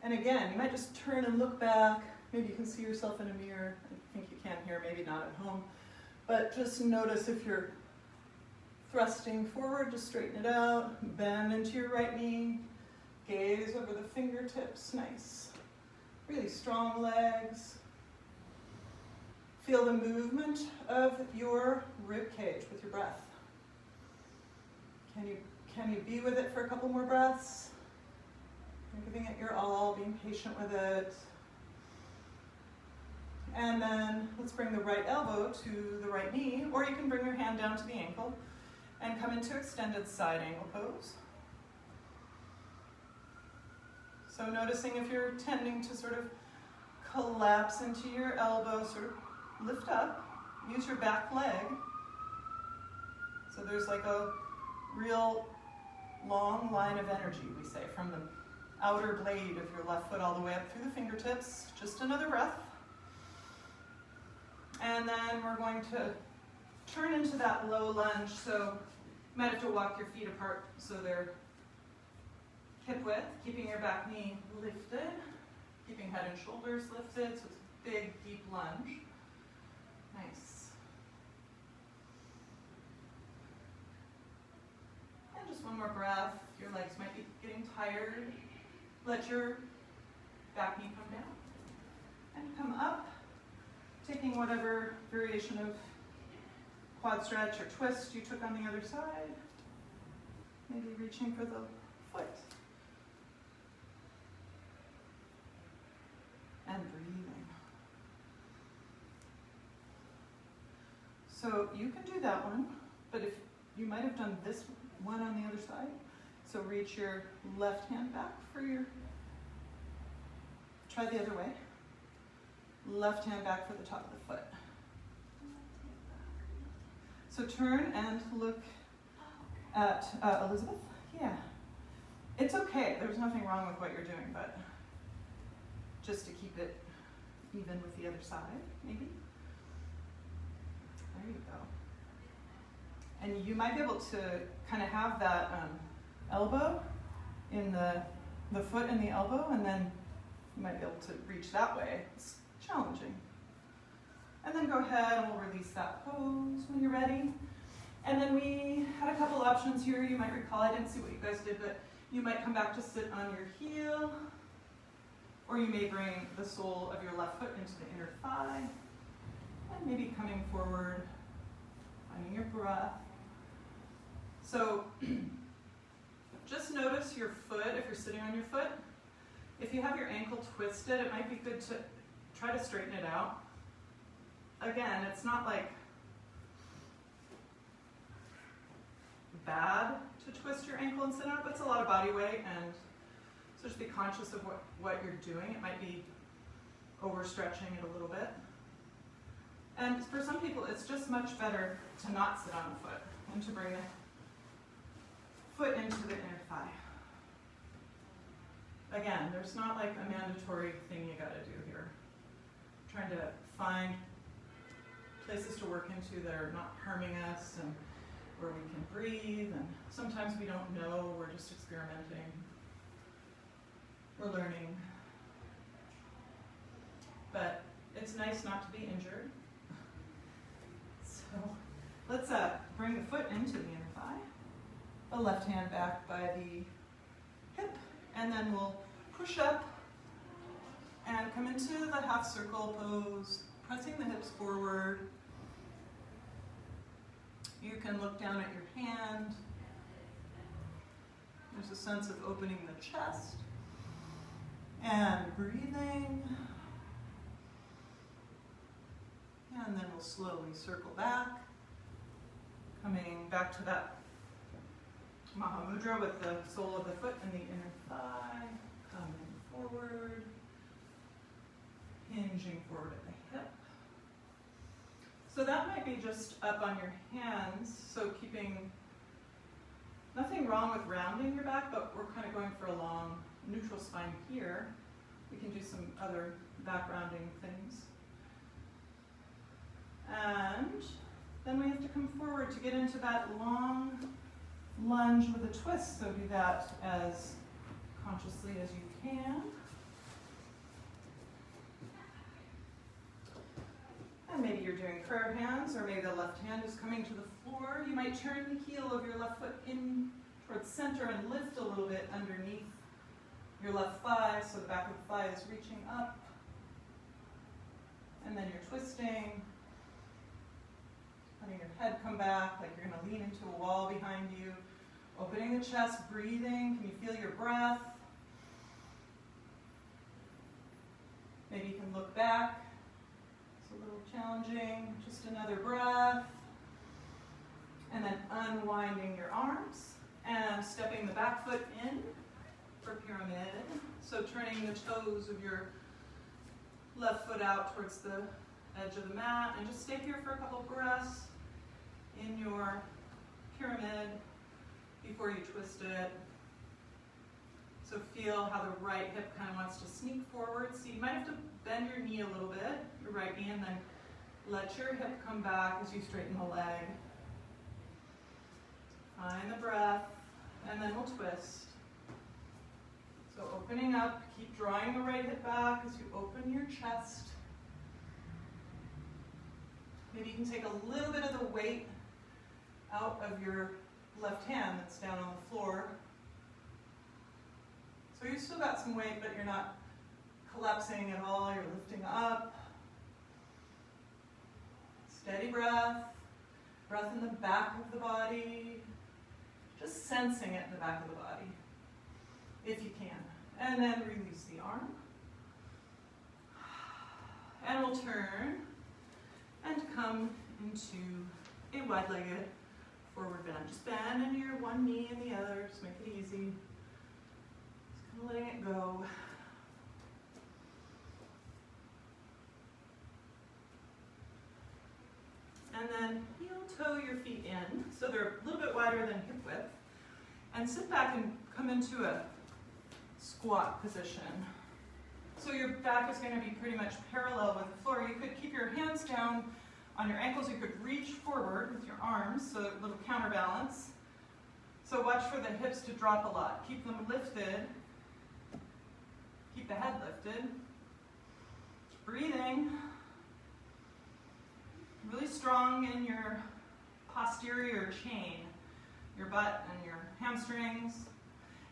[SPEAKER 1] And again, you might just turn and look back. Maybe you can see yourself in a mirror. I think you can here, maybe not at home. But just notice if you're thrusting forward, just straighten it out. Bend into your right knee. Gaze over the fingertips, nice. Really strong legs. Feel the movement of your rib cage with your breath. Can you be with it for a couple more breaths? You're giving it your all, being patient with it. And then let's bring the right elbow to the right knee, or you can bring your hand down to the ankle and come into extended side angle pose. So noticing if you're tending to sort of collapse into your elbow, sort of lift up, use your back leg. So there's like a real long line of energy, we say, from the outer blade of your left foot all the way up through the fingertips. Just another breath. And then we're going to turn into that low lunge. So you might have to walk your feet apart so they're hip width, keeping your back knee lifted, keeping head and shoulders lifted. So it's a big, deep lunge. Nice. And just one more breath. Your legs might be getting tired. Let your back knee come down and come up, taking whatever variation of quad stretch or twist you took on the other side. Maybe reaching for the foot. And breathing. So you can do that one, but if you might have done this one on the other side. So reach your left hand back for your, try the other way. Left hand back for the top of the foot. So turn and look at Elizabeth. Yeah. It's okay. There's nothing wrong with what you're doing, but just to keep it even with the other side, maybe. There you go. And you might be able to kind of have that elbow in the foot and the elbow, and then you might be able to reach that way. It's challenging. And then go ahead and we'll release that pose when you're ready. And then we had a couple options here. You might recall, I didn't see what you guys did, but you might come back to sit on your heel, or you may bring the sole of your left foot into the inner thigh, and maybe coming forward, finding your breath. So just notice your foot if you're sitting on your foot. If you have your ankle twisted, it might be good to try to straighten it out. Again, it's not like bad to twist your ankle and sit on it, but it's a lot of body weight, and so just be conscious of what you're doing. It might be overstretching it a little bit. And for some people, it's just much better to not sit on the foot and to bring the foot into the inner thigh. Again, there's not like a mandatory thing you gotta do here. Trying to find places to work into that are not harming us and where we can breathe, and sometimes we don't know, we're just experimenting. We're learning. But it's nice not to be injured. So let's bring the foot into the inner thigh. The left hand back by the hip, and then we'll push up and come into the half circle pose, pressing the hips forward. You can look down at your hand. There's a sense of opening the chest and breathing. And then we'll slowly circle back, coming back to that Mahamudra with the sole of the foot and the inner thigh, coming forward, hinging forward at the hip. So that might be just up on your hands, so keeping, nothing wrong with rounding your back, but we're kind of going for a long neutral spine here. We can do some other back rounding things. And then we have to come forward to get into that long lunge with a twist, so do that as consciously as you can. And maybe you're doing prayer hands, or maybe the left hand is coming to the floor. You might turn the heel of your left foot in towards center and lift a little bit underneath your left thigh, so the back of the thigh is reaching up. And then you're twisting, letting your head come back, like you're going to lean into a wall behind you. Opening the chest, breathing. Can you feel your breath? Maybe you can look back. It's a little challenging. Just another breath. And then unwinding your arms and stepping the back foot in for pyramid. So turning the toes of your left foot out towards the edge of the mat, and just stay here for a couple breaths in your pyramid before you twist it. So feel how the right hip kind of wants to sneak forward. So you might have to bend your knee a little bit, your right knee, and then Let your hip come back as you straighten the leg. Find the breath, and then we'll twist. So opening up, keep drawing the right hip back as you open your chest. Maybe you can take a little bit of the weight out of your left hand that's down on the floor. So you've still got some weight, but you're not collapsing at all. You're lifting up. Steady breath. Breath in the back of the body. Just sensing it in the back of the body, if you can. And then release the arm. And we'll turn and come into a wide-legged forward bend. Just bend into your one knee and the other. Just make it easy. Just kind of letting it go. And then heel-toe your feet in, so they're a little bit wider than hip width. And sit back and come into a squat position. So your back is going to be pretty much parallel with the floor. You could keep your hands down on your ankles. You could reach forward with your arms, so a little counterbalance. So watch for the hips to drop a lot. Keep them lifted. Keep the head lifted. Breathing. Really strong in your posterior chain, your butt and your hamstrings.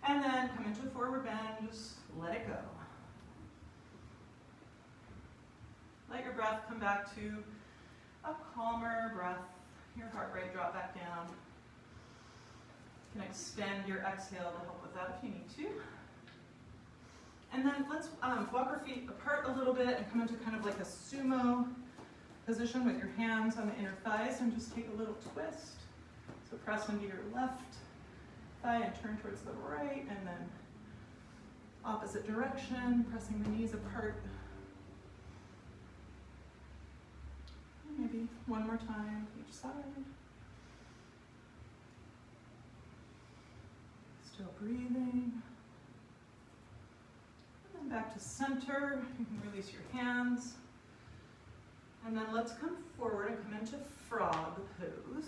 [SPEAKER 1] And then come into a forward bend, just let it go. Let your breath come back to a calmer breath. Your heart rate drop back down. You can extend your exhale to help with that if you need to. And then let's walk our feet apart a little bit and come into kind of like a sumo position with your hands on the inner thighs and just take a little twist. So press into your left thigh and turn towards the right, and then opposite direction, pressing the knees apart. Maybe one more time each side. Still breathing. And then back to center. You can release your hands. And then let's come forward and come into frog pose.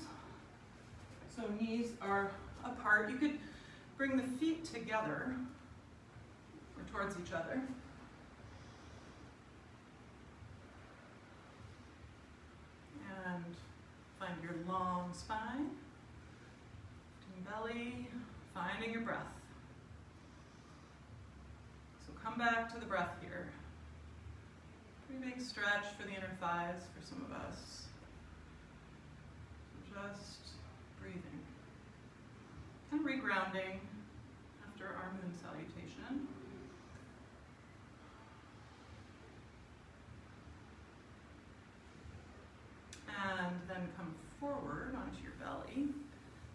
[SPEAKER 1] So knees are apart. You could bring the feet together or towards each other. And find your long spine, belly, finding your breath. So come back to the breath here. Pretty big stretch for the inner thighs for some of us. So just breathing. And regrounding after our moon salutation. And then come forward onto your belly.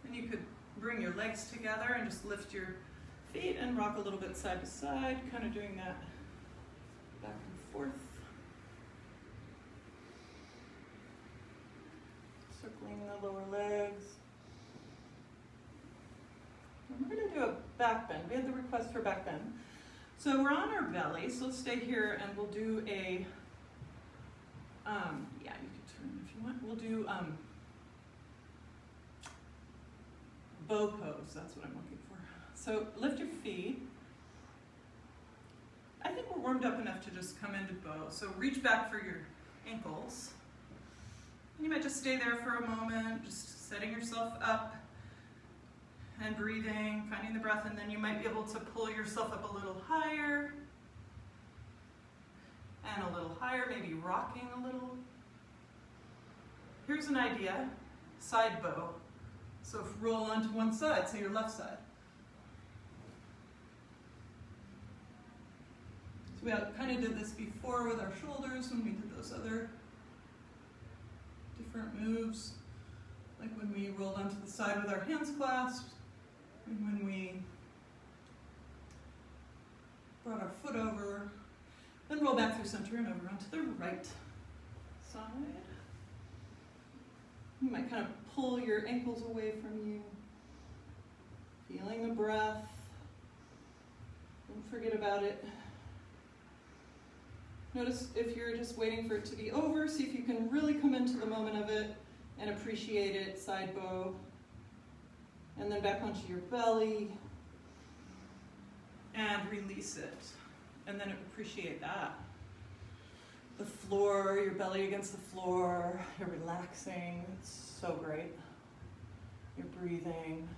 [SPEAKER 1] And you could bring your legs together and just lift your feet and rock a little bit side to side, kind of doing that back and forth. Circling the lower legs. And we're going to do a back bend. We had the request for back bend. So we're on our belly, so let's stay here and we'll do a, yeah, you can turn if you want. We'll do bow pose, that's what I'm looking for. So lift your feet. I think we're warmed up enough to just come into bow. So reach back for your ankles. And you might just stay there for a moment, just setting yourself up and breathing, finding the breath, and then you might be able to pull yourself up a little higher and a little higher, maybe rocking a little. Here's an idea, side bow. So roll onto one side, say your left side. So we kind of did this before with our shoulders when we did those other different moves, like when we rolled onto the side with our hands clasped, and when we brought our foot over, then roll back through center and over onto the right side. You might kind of pull your ankles away from you, feeling the breath. Don't forget about it. Notice if you're just waiting for it to be over, see if you can really come into the moment of it and appreciate it, side bow. And then back onto your belly and release it. And then appreciate that. The floor, your belly against the floor, you're relaxing, it's so great. You're breathing.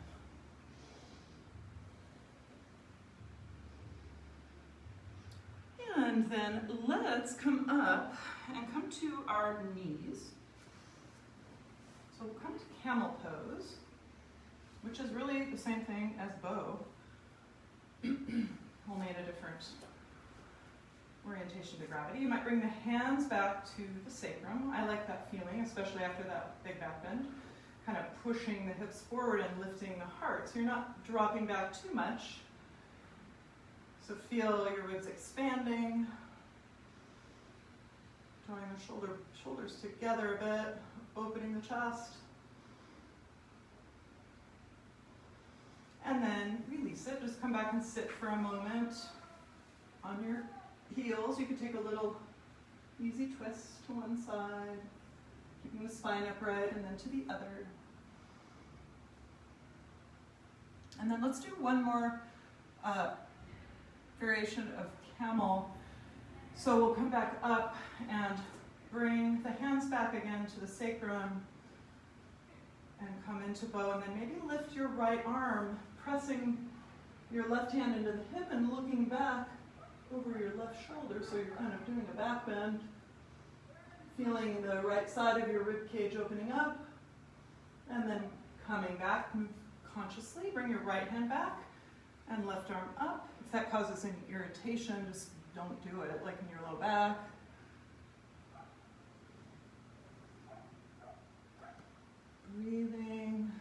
[SPEAKER 1] And then let's come up and come to our knees. So we'll come to camel pose, which is really the same thing as bow, only at a different orientation to gravity. You might bring the hands back to the sacrum. I like that feeling, especially after that big back bend, kind of pushing the hips forward and lifting the heart. So you're not dropping back too much. So feel your ribs expanding, drawing the shoulders together a bit, opening the chest. And then release it. Just come back and sit for a moment on your heels. You could take a little easy twist to one side, keeping the spine upright, and then to the other. And then let's do one more variation of camel. So we'll come back up and bring the hands back again to the sacrum and come into bow, and then maybe lift your right arm, pressing your left hand into the hip and looking back over your left shoulder, so you're kind of doing a back bend, feeling the right side of your rib cage opening up, and then coming back, move consciously, bring your right hand back and left arm up. If that causes any irritation, just don't do it, like in your low back. Breathing.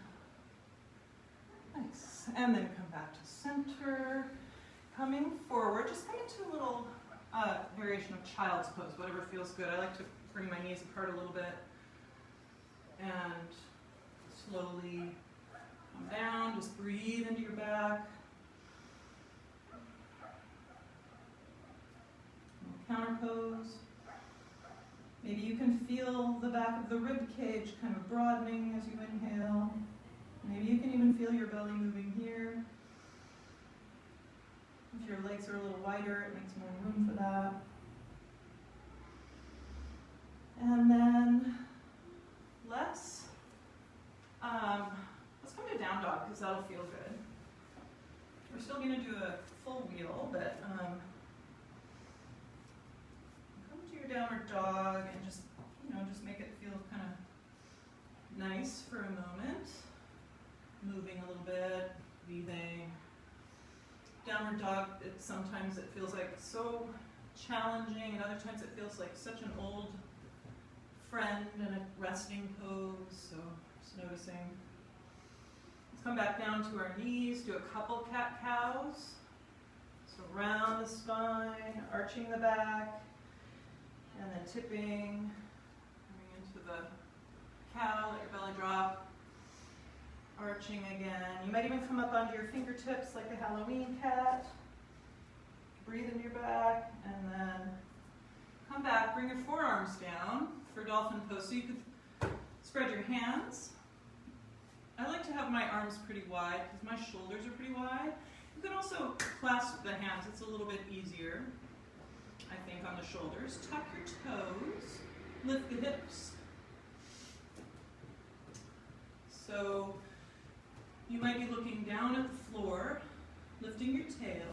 [SPEAKER 1] Nice. And then come back to center. Coming forward, just come into a little variation of child's pose, whatever feels good. I like to bring my knees apart a little bit and slowly come down. Just breathe into your back. Counter pose. Maybe you can feel the back of the rib cage kind of broadening as you inhale. Maybe you can even feel your belly moving here. If your legs are a little wider, it makes more room for that. And then let's come to down dog, because that'll feel good. We're still going to do a full wheel, but come to your downward dog and just make it feel kind of nice for a moment. Moving a little bit, breathing. Downward dog, sometimes it feels like so challenging, and other times it feels like such an old friend in a resting pose, so just noticing. Let's come back down to our knees, do a couple cat-cows. So round the spine, arching the back, and then tipping, coming into the cow, let your belly drop. Arching again. You might even come up onto your fingertips like a Halloween cat. Breathe into your back, and then come back. Bring your forearms down for dolphin pose. So you could spread your hands. I like to have my arms pretty wide because my shoulders are pretty wide. You can also clasp the hands. It's a little bit easier, I think, on the shoulders. Tuck your toes. Lift the hips. So you might be looking down at the floor, lifting your tail,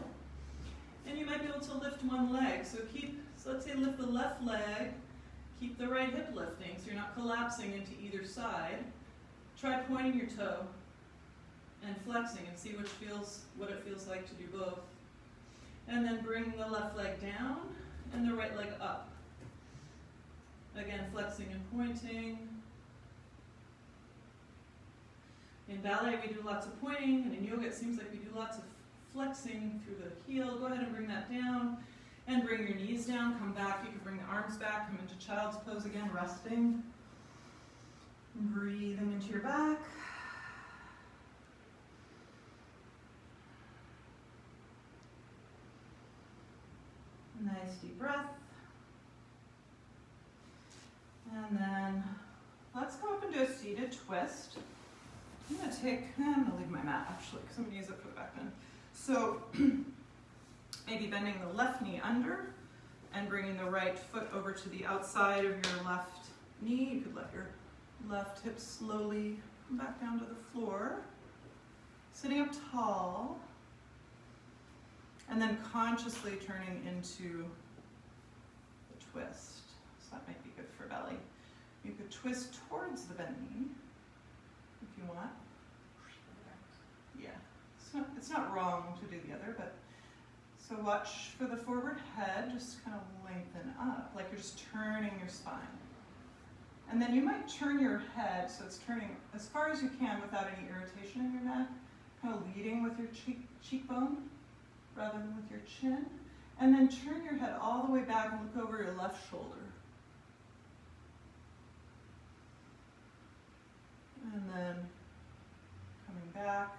[SPEAKER 1] and you might be able to lift one leg. So let's say lift the left leg, keep the right hip lifting so you're not collapsing into either side. Try pointing your toe and flexing and see what it feels like to do both. And then bring the left leg down and the right leg up. Again, flexing and pointing. In ballet, we do lots of pointing, and in yoga, it seems like we do lots of flexing through the heel. Go ahead and bring that down, and bring your knees down. Come back. You can bring the arms back. Come into child's pose again, resting. Breathing into your back. Nice deep breath. And then let's go up and do a seated twist. I'm gonna leave my mat actually, because I'm gonna use it for the back bend. So maybe bending the left knee under and bringing the right foot over to the outside of your left knee. You could let your left hip slowly come back down to the floor. Sitting up tall. And then consciously turning into the twist. So that might be good for belly. You could twist towards the bent knee if you want. Yeah, it's not wrong to do the other, but so watch for the forward head, just kind of lengthen up, like you're just turning your spine. And then you might turn your head, so it's turning as far as you can without any irritation in your neck, kind of leading with your cheekbone rather than with your chin. And then turn your head all the way back and look over your left shoulder. And then coming back,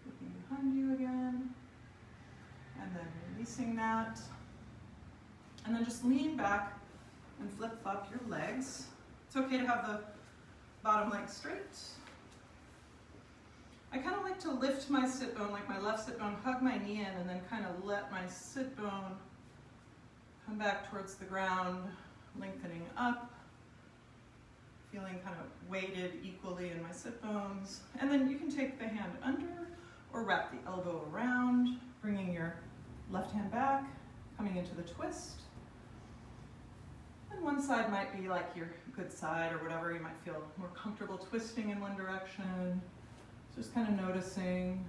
[SPEAKER 1] looking behind you again, and then releasing that. And then just lean back and flip-flop your legs. It's okay to have the bottom leg straight. I kind of like to lift my sit bone, like my left sit bone, hug my knee in, and then kind of let my sit bone come back towards the ground, lengthening up, feeling kind of weighted equally in my sit bones. And then you can take the hand under or wrap the elbow around, bringing your left hand back, coming into the twist. And one side might be like your good side or whatever. You might feel more comfortable twisting in one direction. Just kind of noticing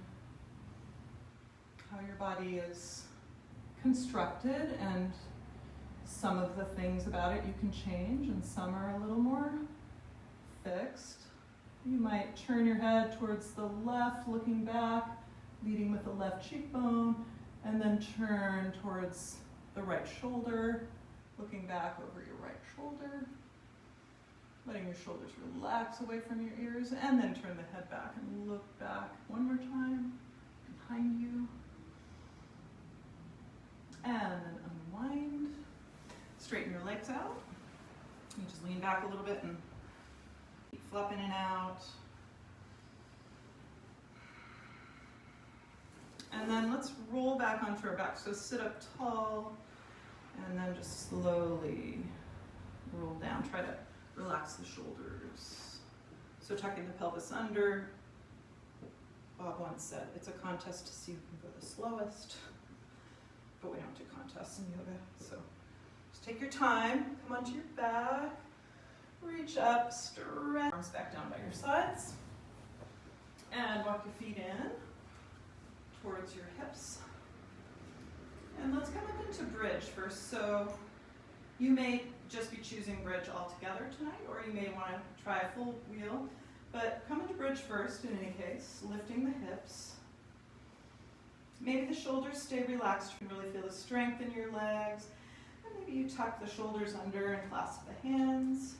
[SPEAKER 1] how your body is constructed, and some of the things about it you can change and some are a little more fixed. You might turn your head towards the left, looking back, leading with the left cheekbone, and then turn towards the right shoulder, looking back over your right shoulder, letting your shoulders relax away from your ears, and then turn the head back and look back one more time behind you. And then unwind. Straighten your legs out. You just lean back a little bit and flop in and out. And then let's roll back onto our back. So sit up tall and then just slowly roll down. Try to relax the shoulders. So tucking the pelvis under. Bob once said, it's a contest to see who can go the slowest. But we don't do contests in yoga. So just take your time, come onto your back, reach up, stretch arms back down by your sides. And walk your feet in towards your hips. And let's come up into bridge first. So you may just be choosing bridge altogether tonight, or you may want to try a full wheel. But come into bridge first in any case, lifting the hips. Maybe the shoulders stay relaxed. You can really feel the strength in your legs. And maybe you tuck the shoulders under and clasp the hands.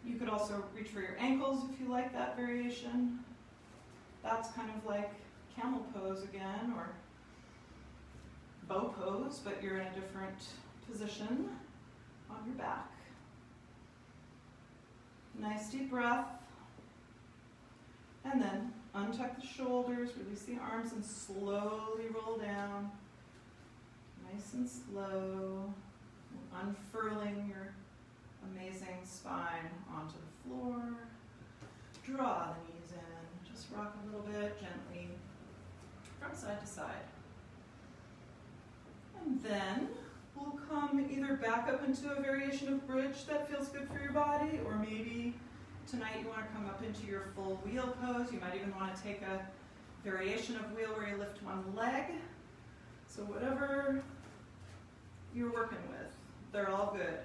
[SPEAKER 1] You could also reach for your ankles if you like that variation. That's kind of like camel pose again, or bow pose, but you're in a different position on your back. Nice deep breath. And then untuck the shoulders, release the arms, and slowly roll down. Nice and slow. Unfurling your amazing spine onto the floor. Draw the knees in. Just rock a little bit gently from side to side. And then we'll come either back up into a variation of bridge that feels good for your body, or maybe tonight you want to come up into your full wheel pose. You might even want to take a variation of wheel where you lift one leg. So whatever you're working with, they're all good.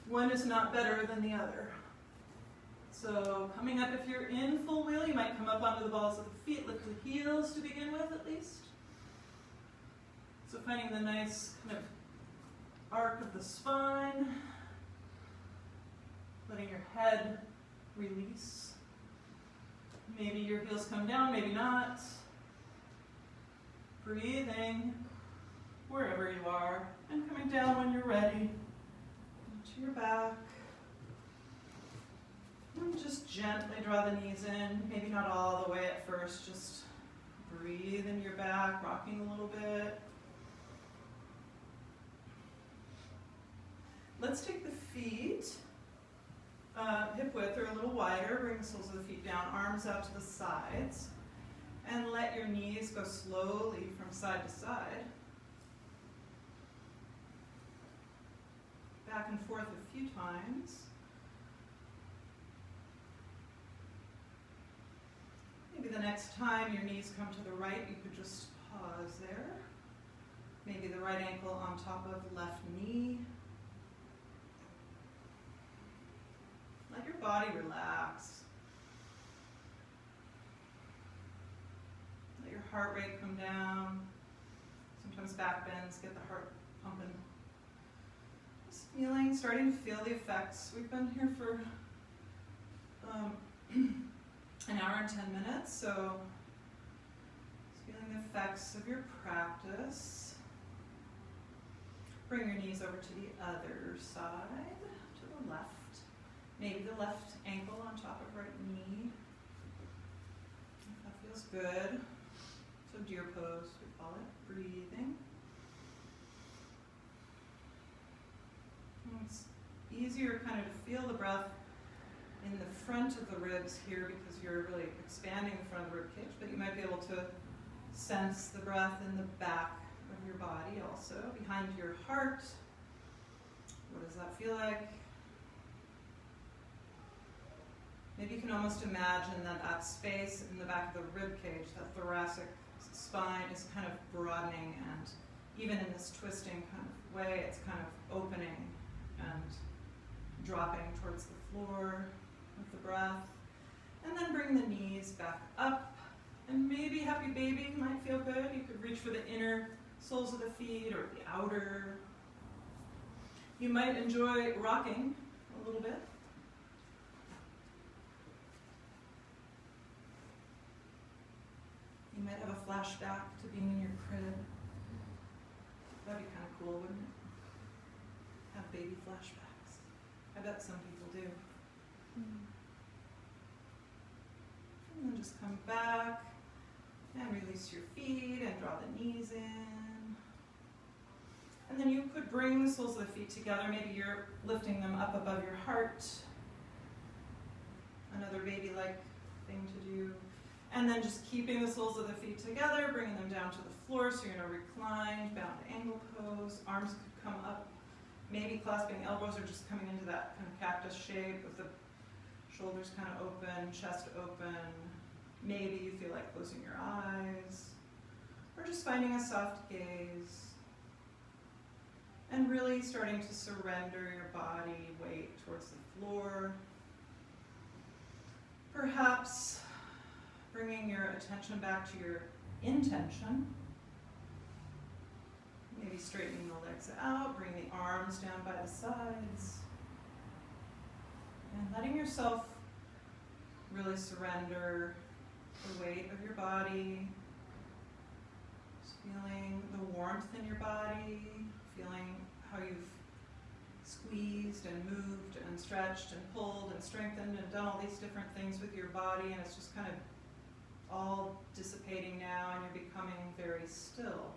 [SPEAKER 1] One is not better than the other. So coming up, if you're in full wheel, you might come up onto the balls of the feet, lift the heels to begin with at least. So finding the nice kind of arc of the spine, letting your head release. Maybe your heels come down, maybe not. Breathing wherever you are, and coming down when you're ready. Into your back. And just gently draw the knees in, maybe not all the way at first, just breathe into your back, rocking a little bit. Let's take the feet hip width or a little wider, bring the soles of the feet down, arms out to the sides, and let your knees go slowly from side to side. Back and forth a few times. Maybe the next time your knees come to the right, you could just pause there. Maybe the right ankle on top of the left knee. Let your body relax. Let your heart rate come down. Sometimes back bends, get the heart pumping. Just feeling, starting to feel the effects. We've been here for an hour and 10 minutes, so just feeling the effects of your practice. Bring your knees over to the other side, to the left. Maybe the left ankle on top of right knee. If that feels good. So deer pose, we call it. Breathing. And it's easier kind of to feel the breath in the front of the ribs here because you're really expanding the front of the rib cage, but you might be able to sense the breath in the back of your body also, behind your heart. What does that feel like? Maybe you can almost imagine that space in the back of the rib cage, that thoracic spine, is kind of broadening, and even in this twisting kind of way, it's kind of opening and dropping towards the floor with the breath. And then bring the knees back up, and maybe happy baby might feel good. You could reach for the inner soles of the feet or the outer. You might enjoy rocking a little bit. You might have a flashback to being in your crib. That'd be kind of cool, wouldn't it? Have baby flashbacks. I bet some people do. And then just come back and release your feet and draw the knees in. And then you could bring the soles of the feet together. Maybe you're lifting them up above your heart. Another baby-like thing to do. And then just keeping the soles of the feet together, bringing them down to the floor so you're in a reclined, bound angle pose. Arms could come up, maybe clasping elbows or just coming into that kind of cactus shape with the shoulders kind of open, chest open. Maybe you feel like closing your eyes, or just finding a soft gaze. And really starting to surrender your body weight towards the floor. Perhaps bringing your attention back to your intention. Maybe straightening the legs out, bring the arms down by the sides. And letting yourself really surrender the weight of your body. Just feeling the warmth in your body, feeling how you've squeezed and moved and stretched and pulled and strengthened and done all these different things with your body, and it's just kind of all dissipating now, and you're becoming very still.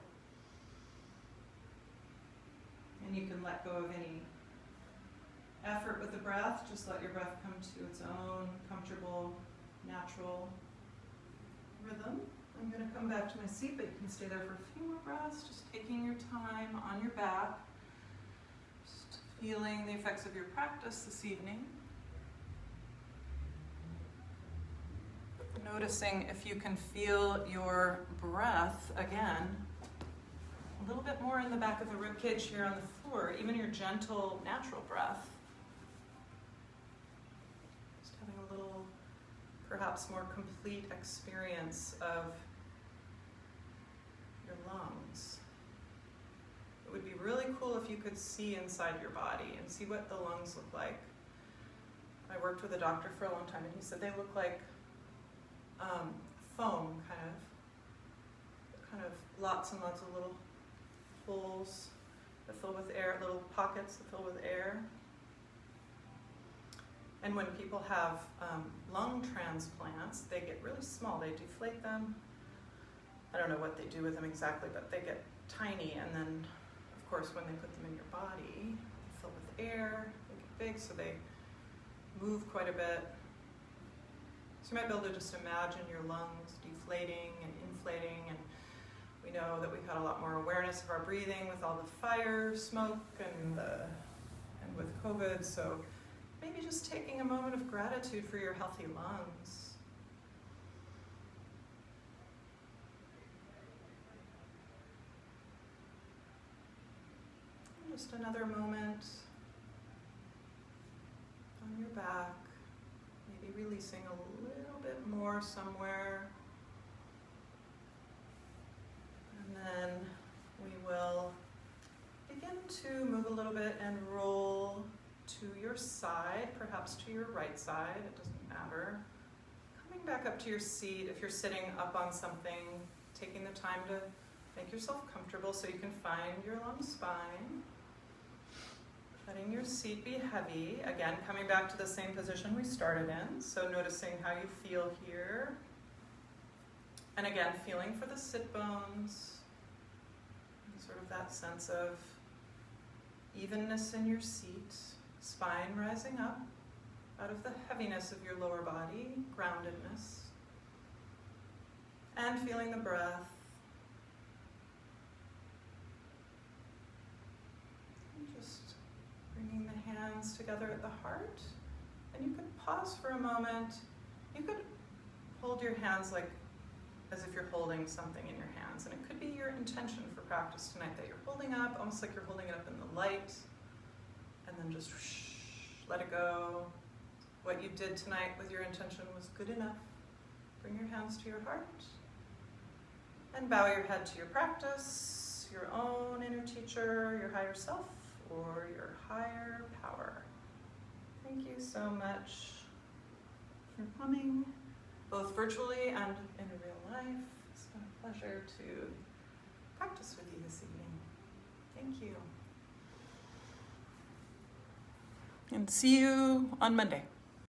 [SPEAKER 1] And you can let go of any effort with the breath. Just let your breath come to its own comfortable, natural rhythm. I'm going to come back to my seat, but you can stay there for a few more breaths, just taking your time on your back, just feeling the effects of your practice this evening. Noticing if you can feel your breath again a little bit more in the back of the ribcage here on the floor, even your gentle, natural breath. Just having a little, perhaps more complete experience of your lungs. It would be really cool if you could see inside your body and see what the lungs look like. I worked with a doctor for a long time, and he said they look like foam, kind of lots and lots of little holes that fill with air, little pockets that fill with air. And when people have lung transplants, they get really small. They deflate them. I don't know what they do with them exactly, but they get tiny. And then, of course, when they put them in your body, they fill with air, they get big, so they move quite a bit. So you might be able to just imagine your lungs deflating and inflating. And we know that we've had a lot more awareness of our breathing with all the fire, smoke, and with COVID. So maybe just taking a moment of gratitude for your healthy lungs. And just another moment on your back, maybe releasing a little bit more somewhere. And then we will begin to move a little bit and roll to your side, perhaps to your right side, it doesn't matter. Coming back up to your seat, if you're sitting up on something, taking the time to make yourself comfortable so you can find your long spine. Letting your seat be heavy. Again, coming back to the same position we started in, so noticing how you feel here. And again, feeling for the sit bones, and sort of that sense of evenness in your seat. Spine rising up out of the heaviness of your lower body, groundedness. And feeling the breath. And just bringing the hands together at the heart. And you could pause for a moment. You could hold your hands like as if you're holding something in your hands. And it could be your intention for practice tonight that you're holding up, almost like you're holding it up in the light. And then just let it go. What you did tonight with your intention was good enough. Bring your hands to your heart. And bow your head to your practice, your own inner teacher, your higher self, or your higher power. Thank you so much for coming, both virtually and in real life. It's been a pleasure to practice with you this evening. Thank you. And see you on Monday.